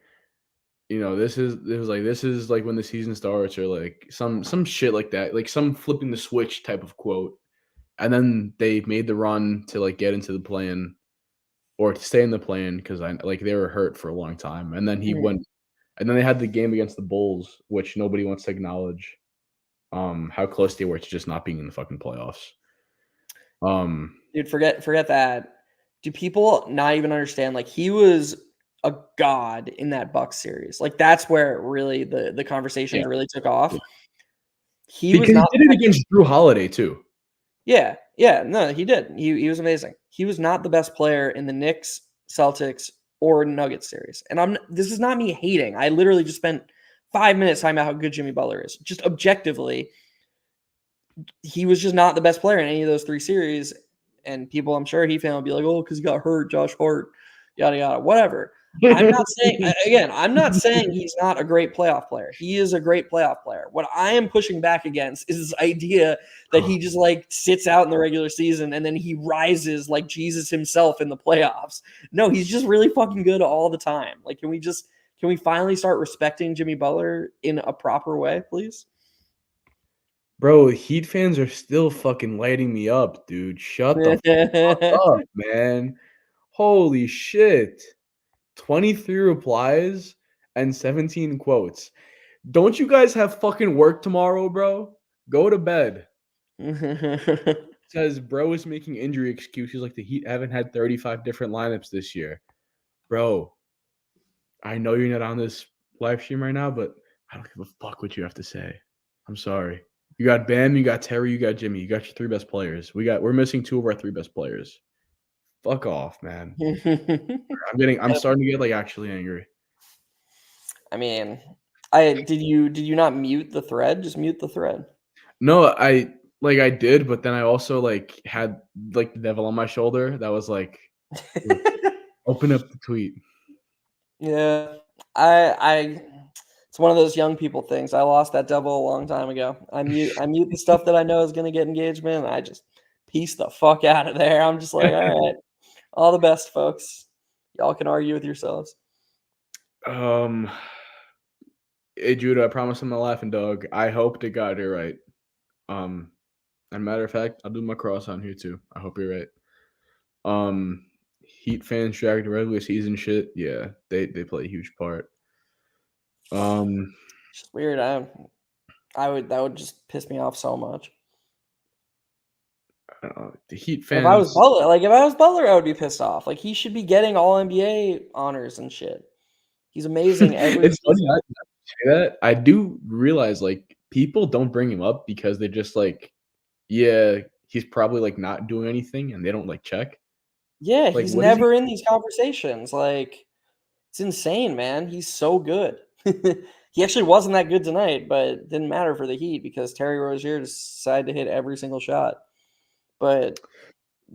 this is like when the season starts, or like some shit like that, like some flipping the switch type of quote. And then they made the run to like get into the play-in or to stay in the play-in because they were hurt for a long time. And then he went, and then they had the game against the Bulls, which nobody wants to acknowledge how close they were to just not being in the fucking playoffs. Dude, forget that. Do people not even understand? Like, he was a god in that Bucks series. Like, that's where really the conversations really took off. Yeah. He because was not he did it against Drew Holiday too. Yeah, no, he did. He was amazing. He was not the best player in the Knicks, Celtics, or Nuggets series. And this is not me hating. I literally just spent 5 minutes talking about how good Jimmy Butler is. Just objectively, he was just not the best player in any of those 3 series. And people, I'm sure Heat fan will be like, oh, because he got hurt, Josh Hart, yada yada, whatever. I'm not saying he's not a great playoff player. He is a great playoff player. What I am pushing back against is this idea that he just like sits out in the regular season and then he rises like Jesus himself in the playoffs. No, he's just really fucking good all the time. Like, can we finally start respecting Jimmy Butler in a proper way, please? Bro, Heat fans are still fucking lighting me up, dude. Shut the fuck up, man. Holy shit. 23 replies and 17 quotes. Don't you guys have fucking work tomorrow, bro? Go to bed. Says bro is making injury excuses like the Heat haven't had 35 different lineups this year. Bro, I know you're not on this live stream right now, but I don't give a fuck what you have to say. I'm sorry. You got Bam, you got Terry, you got Jimmy. You got your 3 best players. We're missing 2 of our 3 best players. Fuck off, man. I'm starting to get like actually angry. I mean, did you not mute the thread? Just mute the thread. No, I did, but then I also like had like the devil on my shoulder that was like, open up the tweet. Yeah, it's one of those young people things. I lost that devil a long time ago. I mute the stuff that I know is going to get engagement. And I just piece the fuck out of there. I'm just like, all right, all the best, folks. Y'all can argue with yourselves. Hey Judah, I promise I'm not laughing, dog. I hope to God you're right. And matter of fact, I'll do my cross on here too. I hope you're right. Heat fans dragged the regular season shit. Yeah, they play a huge part. It's just weird. That would just piss me off so much. The Heat fans. If I was Butler, I would be pissed off. Like, he should be getting all NBA honors and shit. He's amazing every It's funny I say that. I do realize like people don't bring him up because they're just like, yeah, he's probably like not doing anything, and they don't like check. Yeah, Like, he's what is never in these conversations. Like, It's insane, man. He's so good. He actually wasn't that good tonight, but it didn't matter for the Heat because Terry Rozier decided to hit every single shot. But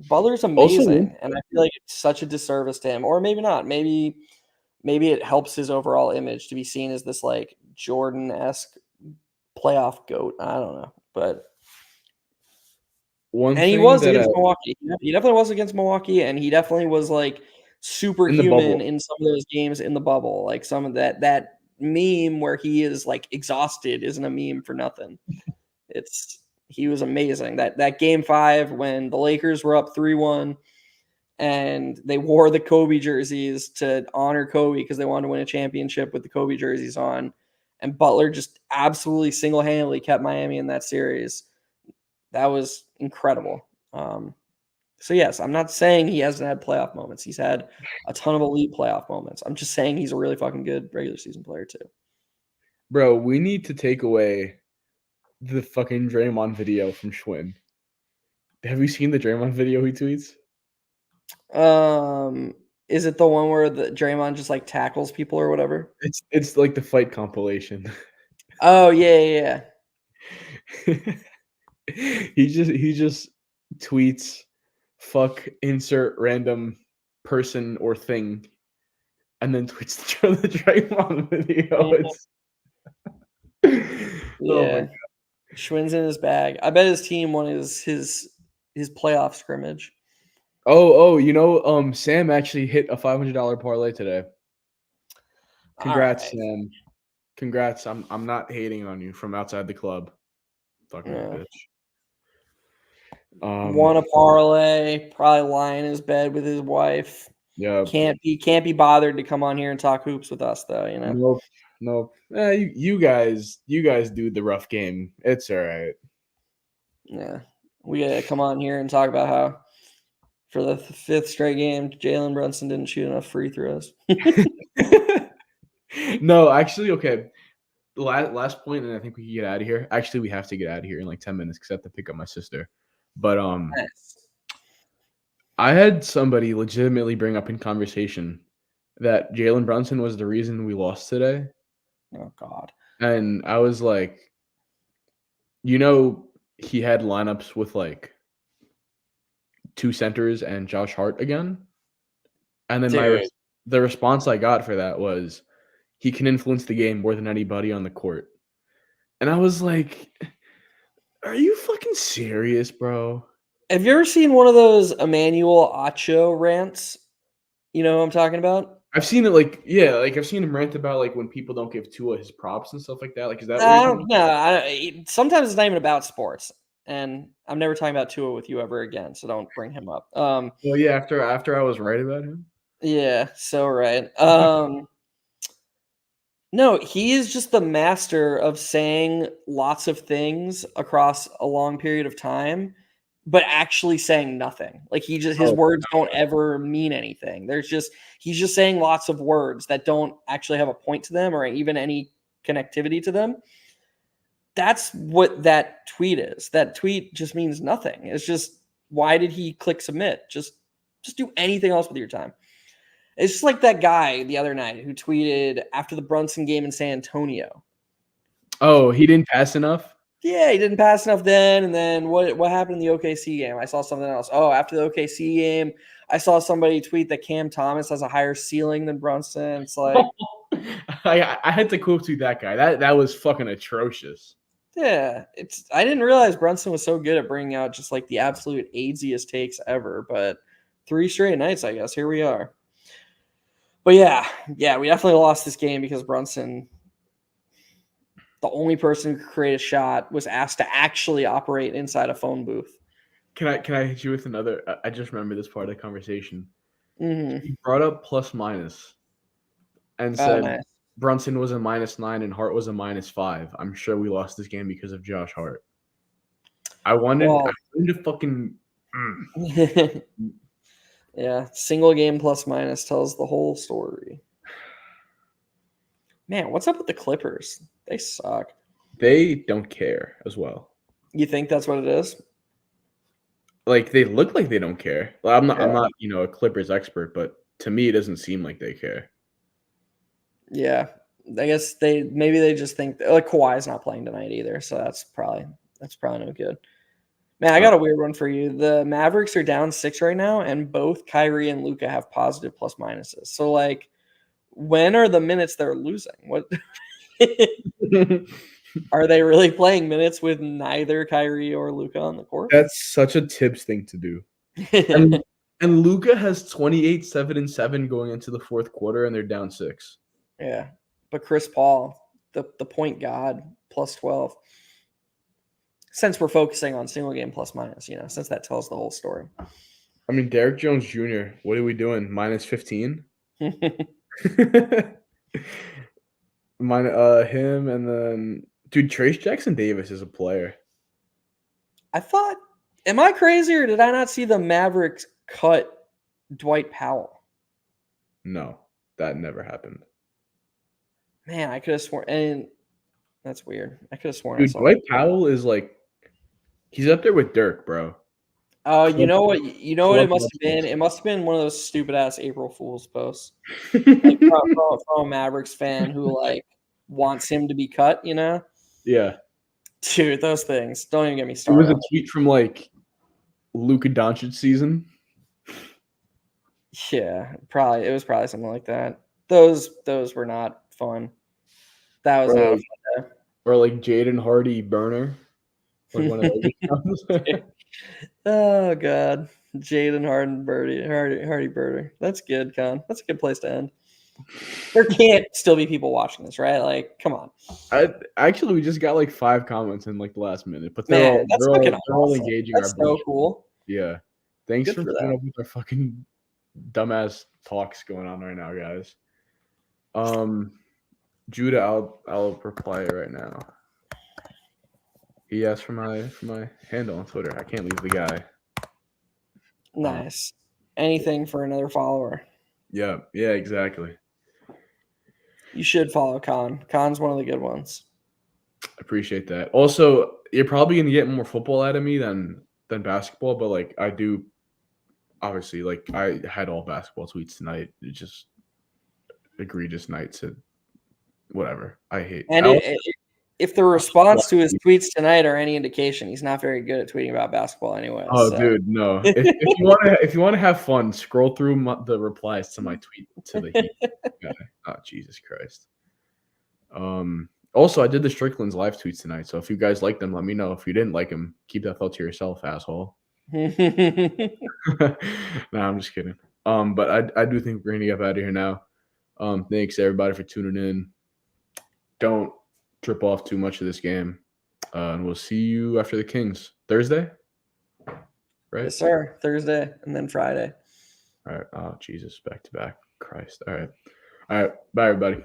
Butler's Also, amazing, and I feel like it's such a disservice to him. Or maybe not. Maybe it helps his overall image to be seen as this like Jordan-esque playoff goat. I don't know. But one and he thing was that against Milwaukee. He definitely was against Milwaukee, and he definitely was like in the superhuman bubble, in some of those games in the bubble. Like some of that meme where he is like exhausted isn't a meme for nothing. It's he was amazing. That game 5 when the Lakers were up 3-1 and they wore the Kobe jerseys to honor Kobe because they wanted to win a championship with the Kobe jerseys on. And Butler just absolutely single-handedly kept Miami in that series. That was incredible. So yes, I'm not saying he hasn't had playoff moments. He's had a ton of elite playoff moments. I'm just saying he's a really fucking good regular season player too. bro. We need to take away the fucking Draymond video from Schwinn. Have you seen the Draymond video he tweets? Is it the one where the Draymond just like tackles people or whatever? It's like the fight compilation. Oh yeah. He just tweets fuck insert random person or thing and then tweets the Draymond video. Mhm. It's oh my Yeah. Schwinn's in his bag. I bet his team won his playoff scrimmage. Sam actually hit a $500 parlay today. All Congrats, right. Sam. Congrats. I'm not hating on you from outside the club. Fucking Yeah. bitch. Won a parlay, probably lying in his bed with his wife. Yeah. Can't be bothered to come on here and talk hoops with us though, you know. Nope. You guys do the rough game. It's all right. Yeah. We gotta come on here and talk about how for the fifth straight game, Jalen Brunson didn't shoot enough free throws. No, actually, okay. Last point, and I think we can get out of here. Actually, we have to get out of here in like 10 minutes because I have to pick up my sister. But Nice. I had somebody legitimately bring up in conversation that Jalen Brunson was the reason we lost today. Oh God. And I was like, he had lineups with like two centers and Josh Hart again. And then Dude. the response I got for that was he can influence the game more than anybody on the court. And I was like, are you fucking serious, bro? Have you ever seen one of those Emmanuel Acho rants? You know what I'm talking about? I've seen it I've seen him rant about like when people don't give Tua his props and stuff like that. Like, is that what you're I talking don't about? know. Sometimes it's not even about sports, and I'm never talking about Tua with you ever again. So don't bring him up. Well, yeah, after I was right about him. Yeah, so right. No, he is just the master of saying lots of things across a long period of time, but actually saying nothing. Like his Oh, words don't ever mean anything. He's just saying lots of words that don't actually have a point to them or even any connectivity to them. That's what that tweet is. That tweet just means nothing. It's just why did he click submit? Just do anything else with your time. It's just like that guy the other night who tweeted after the Brunson game in San Antonio. oh, he didn't pass enough? Yeah, he didn't pass enough then. And then what happened in the OKC game? I saw something else. Oh, after the OKC game, I saw somebody tweet that Cam Thomas has a higher ceiling than Brunson. It's like, I had to quote tweet that guy. That was fucking atrocious. yeah, I didn't realize Brunson was so good at bringing out just like the absolute AIDSiest takes ever. But 3 straight nights, I guess. Here we are. But yeah, we definitely lost this game because Brunson, the only person who could create a shot, was asked to actually operate inside a phone booth. Can I hit you with another? I just remember this part of the conversation. Mm-hmm. He brought up plus minus and Oh, said nice. Brunson was a -9 and Hart was a -5. I'm sure we lost this game because of Josh Hart. I wanted Well, to fucking. Mm. yeah, single game plus minus tells the whole story. Man, what's up with the Clippers? They suck. They don't care as well. You think that's what it is? Like they look like they don't care. Well, I'm not Yeah. a Clippers expert, but to me it doesn't seem like they care. Yeah, I guess they just think like Kawhi's not playing tonight either, so that's probably no good. Man, I got a weird one for you. The Mavericks are down 6 right now, and both Kyrie and Luka have positive plus minuses. So like, when are the minutes they're losing? What are they really playing minutes with neither Kyrie or Luka on the court? That's such a Tibbs thing to do. And Luka has 28, 7, and 7 going into the fourth quarter, and they're down 6. Yeah, but Chris Paul, the point god, plus 12. Since we're focusing on single game plus minus, since that tells the whole story. I mean, Derrick Jones Jr., what are we doing? Minus 15? Him, and then, dude, Trace Jackson Davis is a player. I thought, am I crazy or did I not see the Mavericks cut Dwight Powell? No, that never happened. Man, I could have sworn, and that's weird. I could have sworn. Dude, Dwight Powell is like, he's up there with Dirk, bro. Oh, you know what? You know what it must have been? It must have been one of those stupid ass April Fool's posts, like from a Mavericks fan who like wants him to be cut. Yeah, dude, those things. Don't even get me started. It was a tweet from like Luka Doncic season. Yeah, it was probably something like that. Those were not fun. That was not a fun day. Or like Jaden Hardy burner. Like one of those. Oh god. Jaden Hardy burner. That's good, Con. That's a good place to end. There can't still be people watching this, right? Like, come on. We just got like 5 comments in like the last minute, but they're all engaging. That's so cool. Yeah. Thanks for putting up with our fucking dumbass talks going on right now, guys. Judah, I'll reply right now. He asked for my handle on Twitter. I can't leave the guy. Nice. Anything for another follower. Yeah, exactly. You should follow Con. Con's one of the good ones. Appreciate that. Also, you're probably gonna get more football out of me than basketball, but like I do obviously, like I had all basketball tweets tonight. It's just egregious nights at whatever. I hate. And if the response to his tweets tonight are any indication, he's not very good at tweeting about basketball anyway. Oh, so. Dude, no. If you want to have fun, scroll through the replies to my tweet to the Heat guy. Oh, Jesus Christ. Also, I did the Strickland's live tweets tonight, so if you guys like them, let me know. If you didn't like them, keep that thought to yourself, asshole. No, I'm just kidding. But I do think we're gonna get out of here now. Thanks everybody for tuning in. Don't trip off too much of this game. And we'll see you after the Kings. Thursday? Right? Yes, sir. Thursday and then Friday. All right. Oh, Jesus. Back to back. Christ. All right. Bye, everybody.